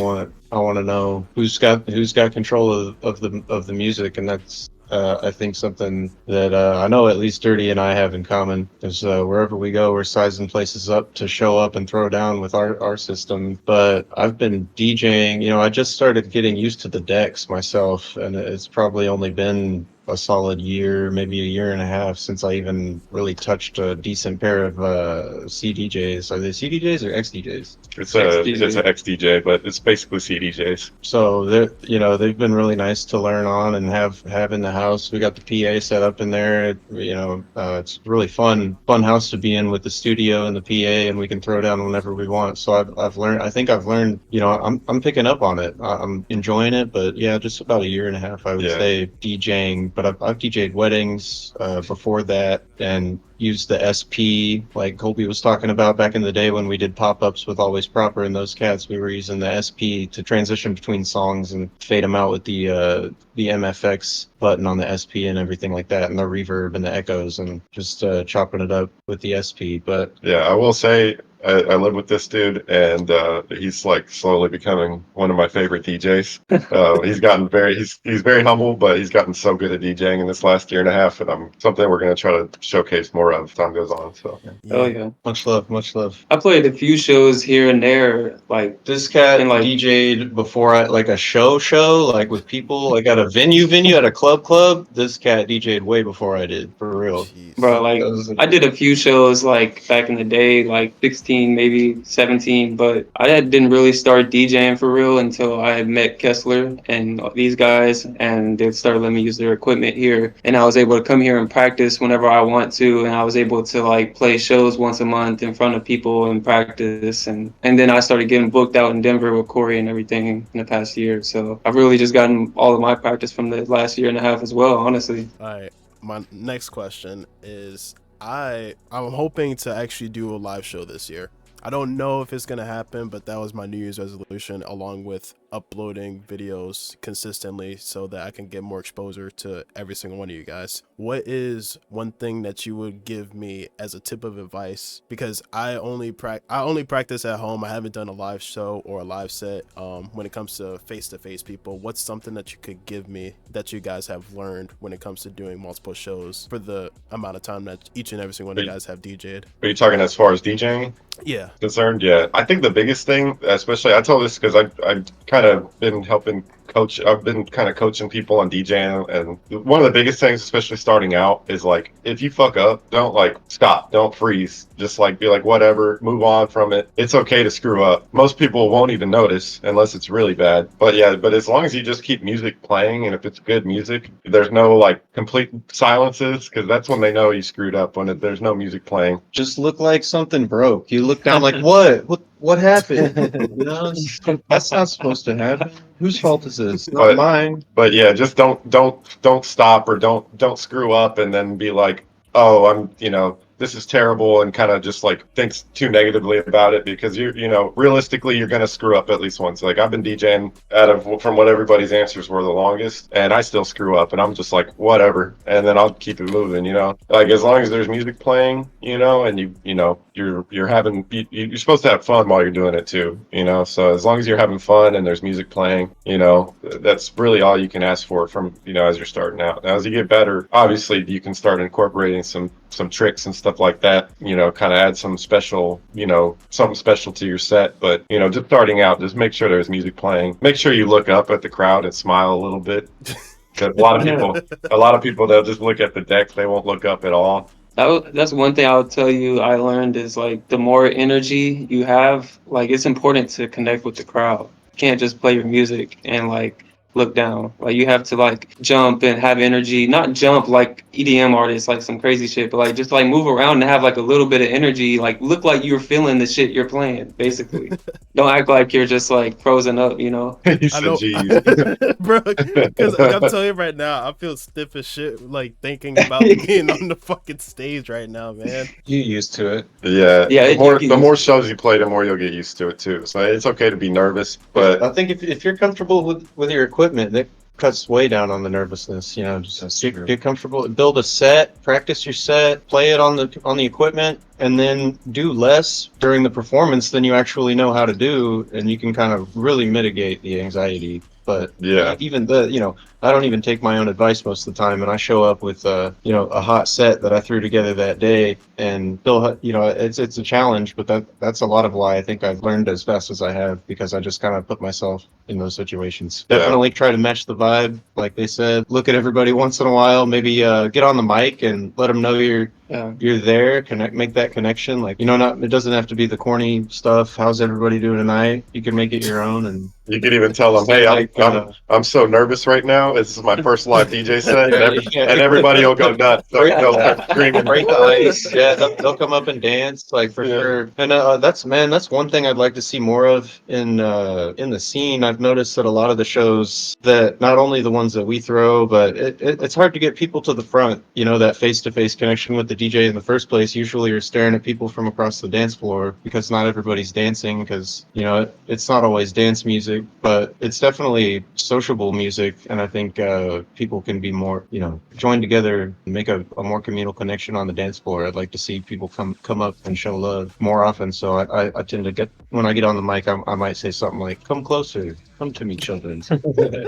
want to know who's got control of the music, and that's I think something that I know at least Durdee and I have in common is wherever we go, we're sizing places up to show up and throw down with our system. But I've been DJing, you know, I just started getting used to the decks myself, and it's probably only been a solid year, maybe a year and a half since I even really touched a decent pair of CDJs. Are they CDJs or XDJs? it's an XDJ, but it's basically CDJs. So they're, you know, they've been really nice to learn on and have in the house. We got the PA set up in there. You know, it's really fun house to be in with the studio and the PA, and we can throw down whenever we want. So I've learned. I think I've learned. You know, I'm picking up on it. I'm enjoying it. But yeah, just about a year and a half, I would say, DJing. But I've DJed weddings before that, and used the SP like Colby was talking about back in the day when we did pop-ups with Always Proper and those cats. We were using the SP to transition between songs and fade them out with the MFX button on the SP and everything like that, and the reverb and the echoes, and just chopping it up with the SP. But yeah, I will say I live with this dude, and he's like slowly becoming one of my favorite DJs. He's gotten he's very humble, but he's gotten so good at DJing in this last year and a half, and something we're going to try to showcase more of as time goes on. So Oh yeah. much love, much love. I played a few shows here and there, like This cat And, like- DJ'd before like a show, like with people, like at a venue, at a club. This cat DJ'd way before I did, for real. Jeez. bro, like That was I did a few shows like back in the day, like 16, maybe 17, but didn't really start DJing for real until I met Kessler and these guys, and they started letting me use their equipment here, and I was able to come here and practice whenever I want to, and I was able to like play shows once a month in front of people and practice, and then I started getting booked out in Denver with Corey and everything in the past year. So I've really just gotten all of my practice from the last year and a half as well, honestly. All right. My next question is I'm hoping to actually do a live show this year. I don't know if it's going to happen, but that was my New Year's resolution, along with uploading videos consistently so that I can get more exposure to every single one of you guys. What is one thing that you would give me as a tip of advice? Because I only practice at home. I haven't done a live show or a live set. When it comes to face-to-face people, what's something that you could give me that you guys have learned when it comes to doing multiple shows for the amount of time that each and every single one of you guys have DJ'd? are you talking as far as DJing Yeah. concerned? Yeah, I think the biggest thing, especially I tell this because I've kind of been helping coach. I've been kind of coaching people on DJing, and one of the biggest things, especially starting out, is like if you fuck up, don't like stop, don't freeze, just like be like whatever, move on from it. It's okay to screw up. Most people won't even notice unless it's really bad. But yeah, but as long as you just keep music playing, and if it's good music, there's no like complete silences, because that's when they know you screwed up, when there's no music playing. just look like something broke. You look down like what happened? You know, that's not supposed to happen. Whose fault is this? But- Not mine. But yeah, just don't stop, or don't screw up and then be like, oh, this is terrible, and kind of just like thinks too negatively about it, because realistically you're gonna screw up at least once. Like, I've been DJing from what everybody's answers were the longest, and I still screw up, and I'm just like, whatever, and then I'll keep it moving. Like, as long as there's music playing, and you're supposed to have fun while you're doing it too. So as long as you're having fun and there's music playing, that's really all you can ask for from as you're starting out. Now, as you get better, obviously you can start incorporating some tricks and stuff like that, kind of add some special, something special to your set. But, just starting out, just make sure there's music playing. Make sure you look up at the crowd and smile a little bit. Because a lot of people, they'll just look at the decks. They won't look up at all. That's one thing I would tell you I learned is like the more energy you have, like it's important to connect with the crowd. You can't just play your music and like look down. Like you have to like jump and have energy. Not jump like EDM artists, like some crazy shit, but like just like move around and have like a little bit of energy. Like look like you're feeling the shit you're playing, basically. Don't act like you're just like frozen up, He I said, know, "Geez." bro. Because I'm telling you right now, I feel stiff as shit. Like thinking about being on the fucking stage right now, man. You used to it. Yeah, Yeah, the more shows you play, the more you'll get used to it too. So it's okay to be nervous, but I think if you're comfortable with your equipment, that cuts way down on the nervousness. Just That's true. get comfortable, build a set, practice your set, play it on the equipment, and then do less during the performance than you actually know how to do, and you can kind of really mitigate the anxiety. But yeah, even I don't even take my own advice most of the time, and I show up with a hot set that I threw together that day, and still, it's a challenge, but that's a lot of why I think I've learned as fast as I have, because I just kind of put myself in those situations. Yeah. Definitely try to match the vibe, like they said. Look at everybody once in a while, maybe get on the mic and let them know you're there, make that connection. Like, it doesn't have to be the corny stuff. How's everybody doing tonight? You can make it your own, and you could even tell them, hey, I'm so nervous right now. This is my first live DJ set, and everybody will go nuts. They'll start screaming. break the ice. Yeah, they'll come up and dance, like, for sure. And that's one thing I'd like to see more of in the scene. I've noticed that a lot of the shows, that not only the ones that we throw, but it's hard to get people to the front. That face-to-face connection with the DJ in the first place. Usually you're staring at people from across the dance floor, because not everybody's dancing, because it's not always dance music, but it's definitely sociable music. And I think people can be more join together and make a more communal connection on the dance floor. I'd like to see people come up and show love more often. So I tend to get, when I get on the mic, I might say something like, come closer, come to me, children.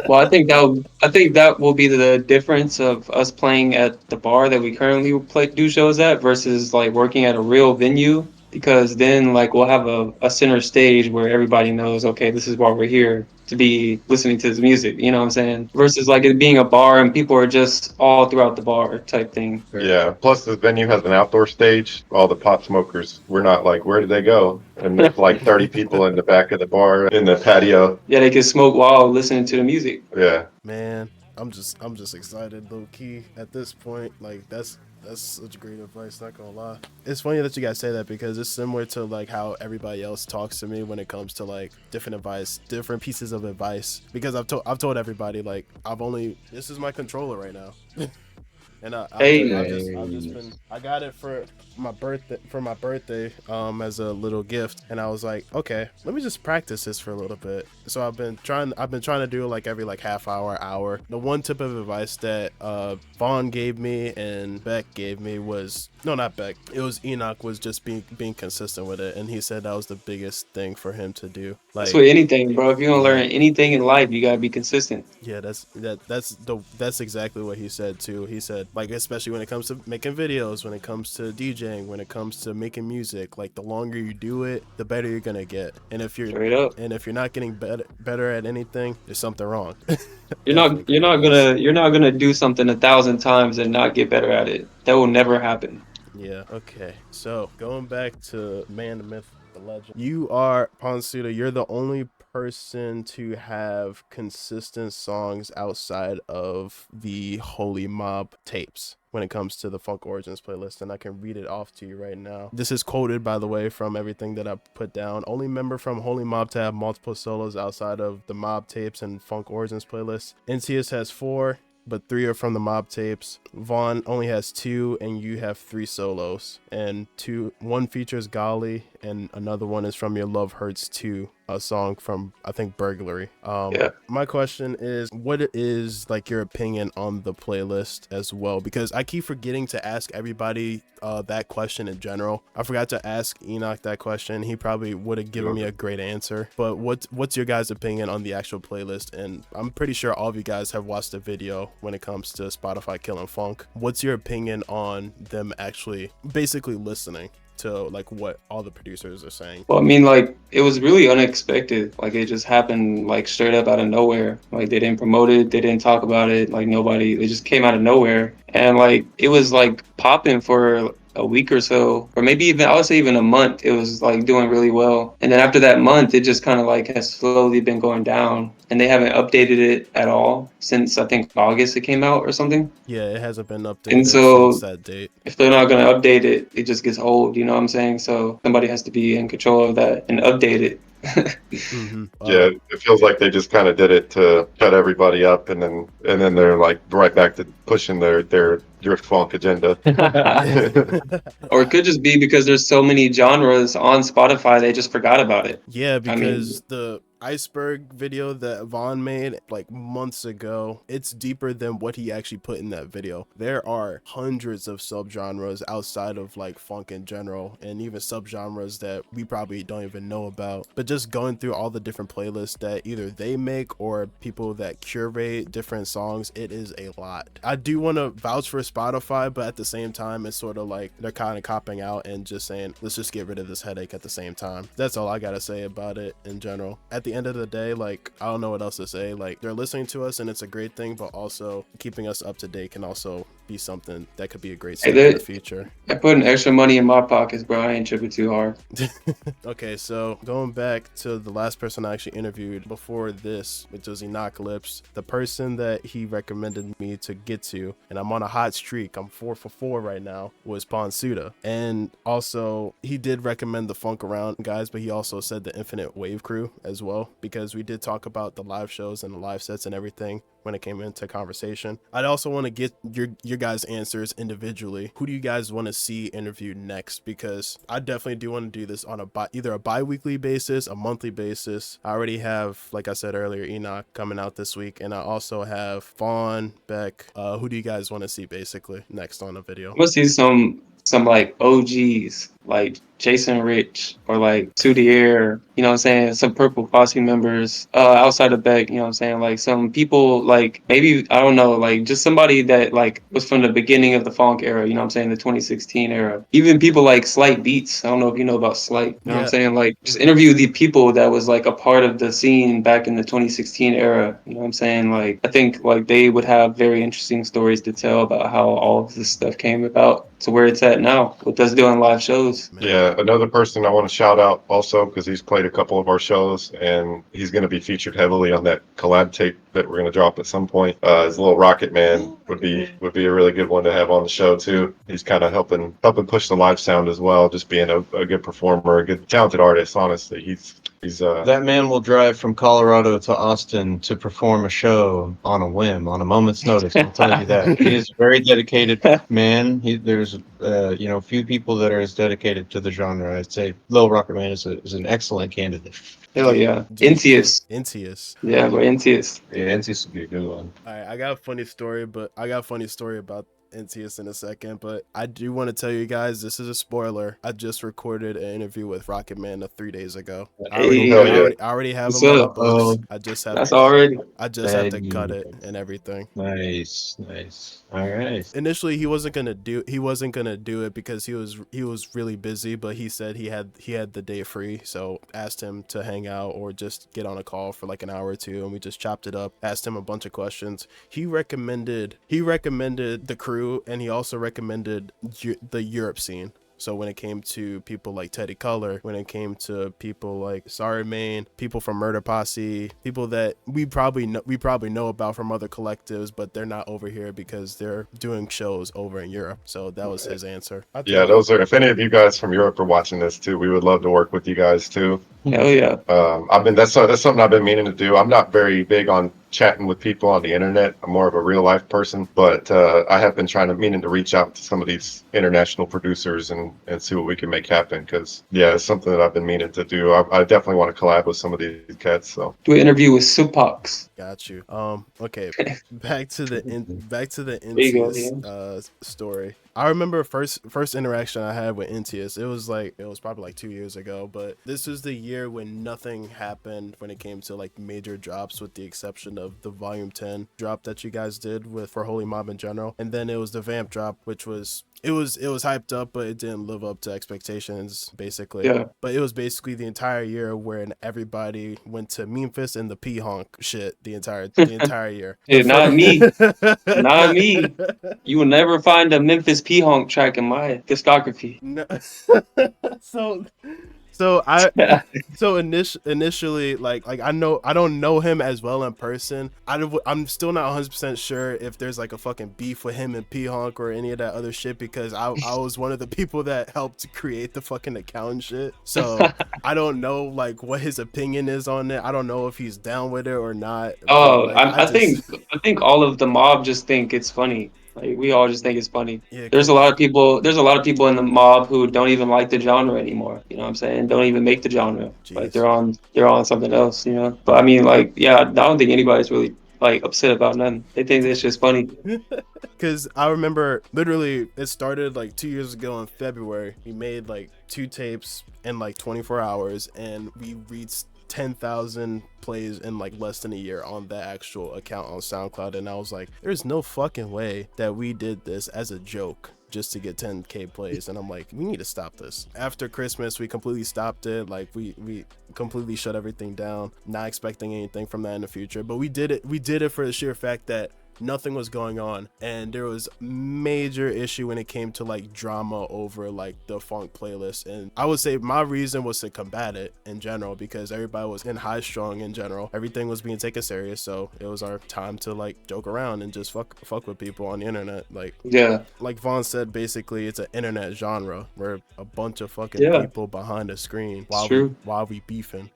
Well, I think that will be the difference of us playing at the bar that we currently do shows at versus like working at a real venue, because then like we'll have a center stage where everybody knows, okay, this is why we're here, to be listening to this music, you know what I'm saying? Versus like it being a bar and people are just all throughout the bar type thing. Yeah. Plus, the venue has an outdoor stage. All the pot smokers, we're not like, where did they go? And there's like 30 people in the back of the bar in the patio. Yeah, they can smoke while listening to the music. Yeah. Man, I'm just excited, low key at this point. Like that's such great advice, not gonna lie. It's funny that you guys say that, because it's similar to like how everybody else talks to me when it comes to like different pieces of advice. Because I've told everybody, like, this is my controller right now. And I got it for my birthday as a little gift, and I was like, okay, let me just practice this for a little bit. So I've been trying to do like every like half hour. The one tip of advice that Vaughn gave me and Beck gave me was, no, not Beck, it was Enoch, was just being consistent with it, and he said that was the biggest thing for him to do. Like, That's with anything, bro. If you don't learn anything in life, you gotta be consistent. yeah, that's exactly what he said too. He said, like, especially when it comes to making videos, when it comes to DJing, when it comes to making music, like, the longer you do it, the better you're gonna get. And if you're not getting better at anything, there's something wrong. You're not gonna do something 1,000 times and not get better at it. That will never happen. Yeah. Okay. So going back to man, the myth, the legend. You are Ponsuda. You're the only person to have consistent songs outside of the Holy Mob tapes when it comes to the Phonk Origins playlist, and I can read it off to you right now. This is quoted, by the way, from everything that I put down. Only member from Holy Mob to have multiple solos outside of the Mob tapes and Phonk Origins playlist. Inteus has 4, but 3 are from the Mob tapes. Vaughn only has 2, and you have 3 solos. And 1 features Golly, and another one is from Your Love Hurts 2, a song from, I think, Burglary. My question is, what is like your opinion on the playlist as well? Because I keep forgetting to ask everybody that question in general. I forgot to ask Enoch that question. He probably would have given me a great answer. But what's your guys' opinion on the actual playlist? And I'm pretty sure all of you guys have watched the video when it comes to Spotify killing Phonk. What's your opinion on them actually basically listening to like what all the producers are saying? Well, I mean, like, it was really unexpected. Like, it just happened, like, straight up out of nowhere. Like, they didn't promote it, they didn't talk about it, like, nobody, it just came out of nowhere. And, like, it was, like, popping for a week or so, or maybe even, I would say even a month. It was, like, doing really well. And then after that month, it just kind of, like, has slowly been going down. And they haven't updated it at all since, I think, August it came out or something. Yeah, it hasn't been updated And so, since that date. if they're not going to update it, it just gets old, you know what I'm saying? So somebody has to be in control of that and update it. Yeah, it feels like they just kind of did it to shut everybody up, and then they're like right back to pushing their drift funk agenda. Or it could just be because there's so many genres on Spotify, they just forgot about it. Yeah, because the Iceberg video that Vaughn made like months ago, it's deeper than what he actually put in that video. There are hundreds of subgenres outside of like funk in general, and even subgenres that we probably don't even know about. But just going through all the different playlists that either they make or people that curate different songs, it is a lot. I do want to vouch for Spotify, but at the same time, it's sort of like they're kind of copping out and just saying, let's just get rid of this headache at the same time. That's all I gotta say about it in general. At the end of the day, like, I don't know what else to say. Like, they're listening to us and it's a great thing, but also keeping us up to date can also be something that could be a great step in the future. I putting extra money in my pockets, bro. I ain't tripping too hard. Okay, so going back to the last person I actually interviewed before this, which was Enokalypse, the person that he recommended me to get to, and I'm on a hot streak, I'm 4 for 4 right now, was Ponsuda. And also, he did recommend the Funk Around guys, but he also said the Infinite.wav crew as well, because we did talk about the live shows and the live sets and everything when it came into conversation. I'd also want to get your guys' answers individually. Who do you guys want to see interviewed next? Because I definitely do want to do this on either a bi-weekly basis, a monthly basis. I already have, like I said earlier, Enoch coming out this week, and I also have Vaughn, Beck. Who do you guys want to see basically next on the video? I'm gonna see some like OGs like Jason Rich or like Soudier, you know what I'm saying? Some Purple Posse members outside of Beck, you know what I'm saying? Like some people like maybe, I don't know, like just somebody that like was from the beginning of the funk era, you know what I'm saying? The 2016 era. Even people like Slight Beats. I don't know if you know about Slight, you know what I'm saying? Like just interview the people that was like a part of the scene back in the 2016 era, you know what I'm saying? Like I think like they would have very interesting stories to tell about how all of this stuff came about to where it's at now with us doing live shows. Yeah, another person I want to shout out also because he's played a couple of our shows and he's going to be featured heavily on that collab tape that we're going to drop at some point. His little Rocket Man would be a really good one to have on the show too. He's kind of helping push the live sound as well, just being a good performer, a good talented artist. Honestly, he's that man will drive from Colorado to Austin to perform a show on a whim, on a moment's notice. I'll tell you that. He is a very dedicated man. There's few people that are as dedicated to the genre. I'd say Lil Rocket Man is an excellent candidate. Hell yeah. Inteus. Yeah, but Inteus. Yeah, Inteus would be a good one. All right, I got a funny story about Inteus in a second, but I do want to tell you guys, this is a spoiler. I just recorded an interview with Rocket Man 3 days ago. I already have him on the books. I just have to cut it and everything. Nice. All right. Initially, he wasn't gonna do it because he was really busy, but he said he had the day free, so asked him to hang out or just get on a call for like an hour or two, and we just chopped it up. Asked him a bunch of questions. He recommended the crew, and he also recommended the Europe scene. So when it came to people like Teddy Color, when it came to people like Sorry Main, people from Murder Posse, people that we probably know about from other collectives, but they're not over here because they're doing shows over in Europe. So that was his answer. Yeah, those are. If any of you guys from Europe are watching this too, we would love to work with you guys too. Hell yeah. That's something I've been meaning to do. I'm not very big on chatting with people on the internet. I'm more of a real life person, but I have been meaning to reach out to some of these international producers and see what we can make happen. Because yeah, it's something that I've been meaning to do. I definitely want to collab with some of these cats. So Do an interview with Supax. Got you. Okay. Back to the There you go, Inteus story. I remember first interaction I had with Inteus. It was probably like 2 years ago, but this was the year when nothing happened when it came to like major drops, with the exception of the Volume 10 drop that you guys did for Holy Mob in general, and then it was the Vamp drop, which was it was hyped up, but it didn't live up to expectations, basically. Yeah. But it was basically the entire year when everybody went to Memphis and the Peehonk shit the entire year. Hey, not me. Not me. You will never find a Memphis Peehonk track in my discography. No. So initially, like I don't know him as well in person. I'm still not 100% sure if there's like a fucking beef with him and Peehonk or any of that other shit, because I was one of the people that helped create the fucking account and shit. So I don't know like what his opinion is on it. I don't know if he's down with it or not. Oh, Like, I think all of the mob just think it's funny. Like we all just think it's funny. Yeah, There's a lot of people in the mob who don't even like the genre anymore. You know what I'm saying? Don't even make the genre. Jeez. Like they're on something else, you know? But I mean like, yeah, I don't think anybody's really like upset about nothing. They think it's just funny. Because I remember literally it started like 2 years ago in February. We made like 2 tapes in like 24 hours, and we reached 10,000 plays in like less than a year on the actual account on SoundCloud. And I was like, there's no fucking way that we did this as a joke just to get 10k plays. And I'm like, we need to stop this. After Christmas, we completely stopped it. Like we completely shut everything down, not expecting anything from that in the future. But we did it for the sheer fact that nothing was going on, and there was major issue when it came to like drama over like the Phonk playlist. And I would say my reason was to combat it in general, because everybody was in high strung in general. Everything was being taken serious, so it was our time to like joke around and just fuck with people on the internet. Like, Yeah. like Vaughn said, basically it's an internet genre where a bunch of fucking people behind a screen while we beefing.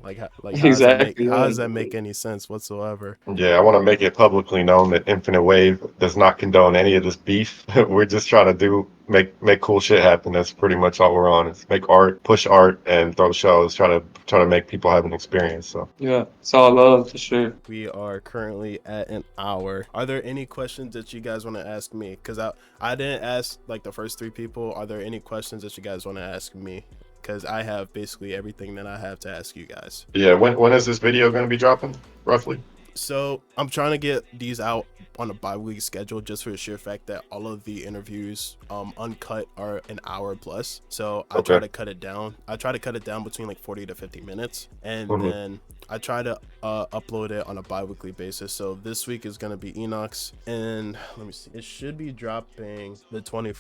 Like Exactly, how does that make any sense whatsoever? yeah, I want to make it publicly known that Infinite.wav does not condone any of this beef. We're just trying to make cool shit happen. That's pretty much all we're on. Is make art, push art, and throw shows. Try to make people have an experience. So Yeah. It's all love for sure. We are currently at an hour. Are there any questions that you guys want to ask me? Because I didn't ask like the first 3 people. Are there any questions that you guys want to ask me? Because I have basically everything that I have to ask you guys. yeah, when is this video going to be dropping, roughly? So I'm trying to get these out on a bi-weekly schedule, just for the sheer fact that all of the interviews uncut are an hour plus. So I try to cut it down. I try to cut it down between like 40 to 50 minutes, and then I try to upload it on a bi-weekly basis. So this week is going to be Enox, and let me see, it should be dropping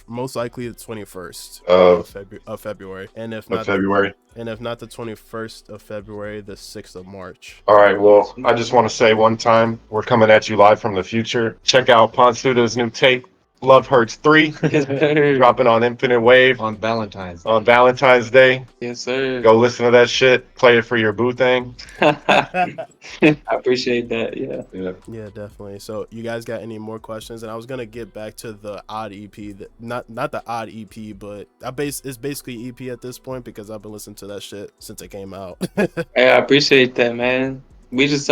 most likely the 21st of February, and if not February. And if not the 21st of February, the 6th of March. All right, well, I just want to say one time, we're coming at you live from the future. Check out Ponsuda's new tape, Love Hurts 3, dropping on Infinite.wav On Valentine's Day. on Valentine's Day. Yes, sir. Go listen to that shit. Play it for your boo thing. I appreciate that. Yeah. Yeah, definitely. So you guys got any more questions? And I was gonna get back to the odd EP, not the odd EP, but it's basically EP at this point, because I've been listening to that shit since it came out. Hey, I appreciate that, man. We just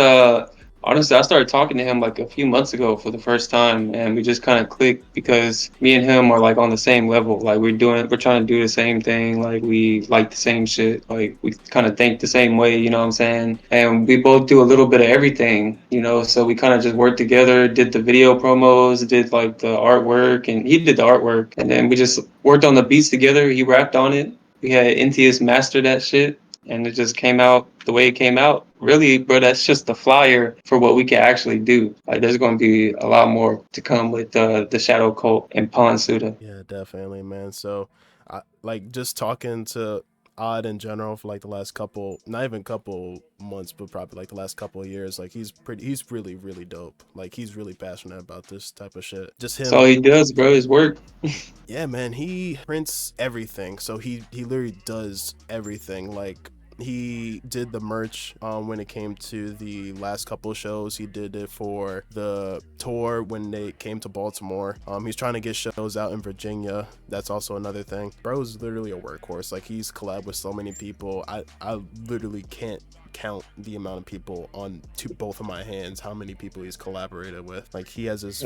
honestly, I started talking to him like a few months ago for the first time, and we just kind of clicked because me and him are like on the same level. Like we're trying to do the same thing. Like we like the same shit. Like we kind of think the same way, you know what I'm saying? And we both do a little bit of everything, you know? So we kind of just worked together, did the video promos, did like the artwork, and he did the artwork. And then we just worked on the beats together. He rapped on it. We had Inteus master that shit, and it just came out the way it came out. Really, bro, that's just the flyer for what we can actually do. Like, there's going to be a lot more to come with the Shadow Cult and Ponsuda. Yeah, definitely, man. So Like just talking to Odd in general for like the last couple, not even couple months, but probably like the last couple of years. Like he's really really dope. Like he's really passionate about this type of shit. Just That's all him. he does, bro. His work. Yeah, man. He prints everything. So he literally does everything. Like he did the merch when it came to the last couple of shows. He did it for the tour when they came to Baltimore. He's trying to get shows out in Virginia. That's also another thing. Bro's literally a workhorse. Like he's collabed with so many people. I literally can't count the amount of people on both of my hands how many people he's collaborated with. Like he has his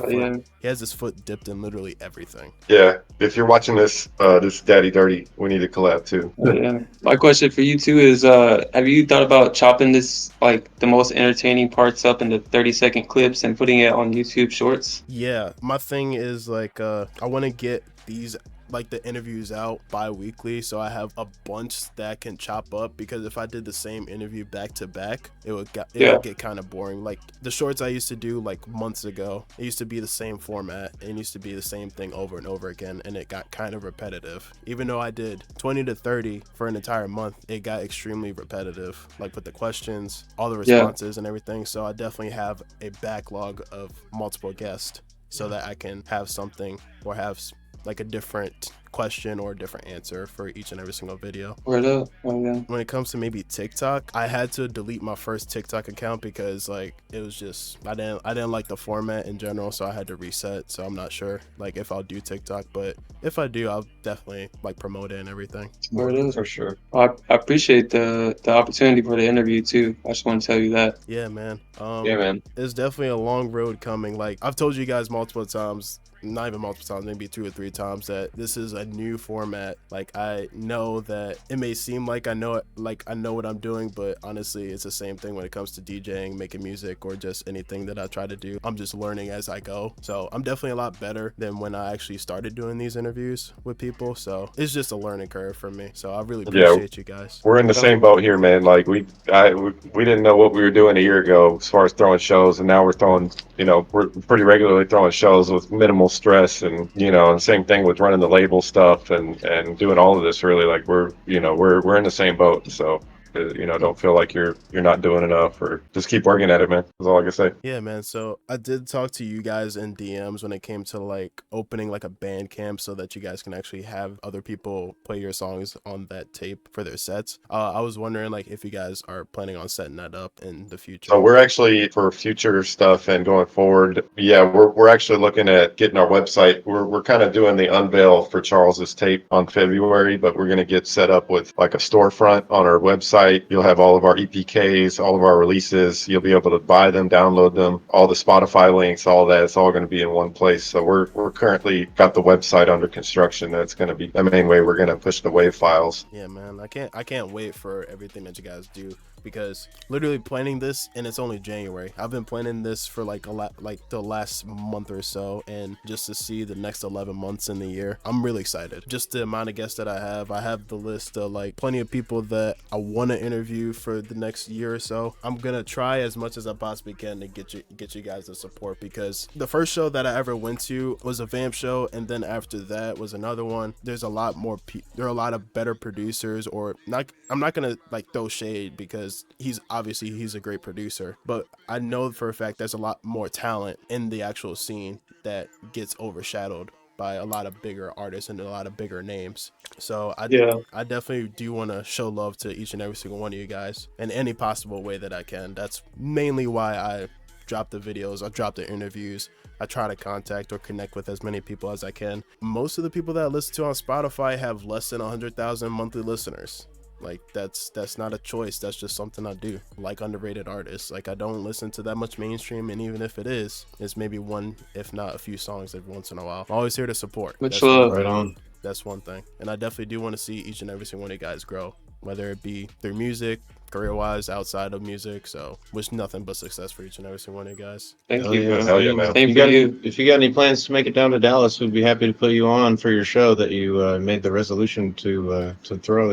foot dipped in literally everything. Yeah, if you're watching this, this Daddy Durdee, we need to collab too. Yeah. My question for you too is, have you thought about chopping this, like the most entertaining parts up into 30-second clips and putting it on YouTube Shorts? Yeah, my thing is like I want to get these like the interviews out bi-weekly so I have a bunch that I can chop up, because if I did the same interview back to back, it would get kind of boring. Like the shorts I used to do like months ago, it used to be the same format, it used to be the same thing over and over again, and it got kind of repetitive. Even though I did 20 to 30 for an entire month, it got extremely repetitive, like with the questions, all the responses and everything. So I definitely have a backlog of multiple guests so that I can have something or have like a different question or a different answer for each and every single video. Word up. Oh, yeah. When it comes to maybe TikTok, I had to delete my first TikTok account because like it was just I didn't like the format in general, so I had to reset. So I'm not sure like if I'll do TikTok, but if I do, I'll definitely like promote it and everything. Word up. For sure. I appreciate the opportunity for the interview too. I just want to tell you that. Yeah, man. Yeah, man. It's definitely a long road coming. Like I've told you guys multiple times, not even multiple times, maybe 2 or 3 times, that this is a new format. Like I know that it may seem like I know it, like I know what I'm doing, but honestly it's the same thing when it comes to DJing, making music, or just anything that I try to do. I'm just learning as I go. So I'm definitely a lot better than when I actually started doing these interviews with people. So it's just a learning curve for me. So I really appreciate you guys. We're in the same boat here, man. Like we didn't know what we were doing a year ago as far as throwing shows, and now we're throwing, we're pretty regularly throwing shows with minimal stress, and and same thing with running the label stuff and doing all of this. Really, like we're in the same boat. So don't feel like you're not doing enough, or just keep working at it, man. That's all I can say. Yeah, man. So I did talk to you guys in DMs when it came to like opening like a band camp so that you guys can actually have other people play your songs on that tape for their sets. I was wondering like if you guys are planning on setting that up in the future. So we're actually, for future stuff and going forward, we're actually looking at getting our website. We're kind of doing the unveil for Charles's tape on February, but we're going to get set up with like a storefront on our website. You'll have all of our EPKs, all of our releases. You'll be able to buy them, download them, all the Spotify links, all that. It's all going to be in one place. So we're currently got the website under construction. That's going to be the main way we're going to push the WAV files. Yeah, man. I can't wait for everything that you guys do, because literally planning this, and it's only January. I've been planning this for like the last month or so, and just to see the next 11 months in the year, I'm really excited. Just the amount of guests that I have the list of like plenty of people that I want to interview for the next year or so. I'm gonna try as much as I possibly can to get you guys the support, because the first show that I ever went to was a Vamp show, and then after that was another one. There's a lot more there are a lot of better producers, or not. I'm not gonna like throw shade, because he's a great producer, but I know for a fact there's a lot more talent in the actual scene that gets overshadowed by a lot of bigger artists and a lot of bigger names. So I definitely do want to show love to each and every single one of you guys in any possible way that I can. That's mainly why I drop the videos, I drop the interviews, I try to contact or connect with as many people as I can. Most of the people that I listen to on Spotify have less than 100,000 monthly listeners. Like that's not a choice, that's just something I do. Like underrated artists, like I don't listen to that much mainstream, and even if it is, it's maybe one, if not a few songs every once in a while. I'm always here to support. Much love. Right on. That's one thing, and I definitely do want to see each and every single one of you guys grow, whether it be through music, career-wise, outside of music. So wish nothing but success for each and every single one of you guys. Thank Hell you, yeah. bro. Hell yeah, man. Same for you. If you got any plans to make it down to Dallas, we'd be happy to put you on for your show that you made the resolution to throw,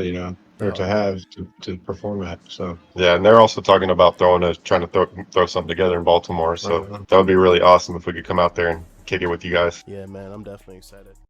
or to have to perform at. So Yeah, and they're also talking about trying to throw something together in Baltimore. So Right on. that would be really awesome if we could come out there and kick it with you guys. Yeah, man, I'm definitely excited.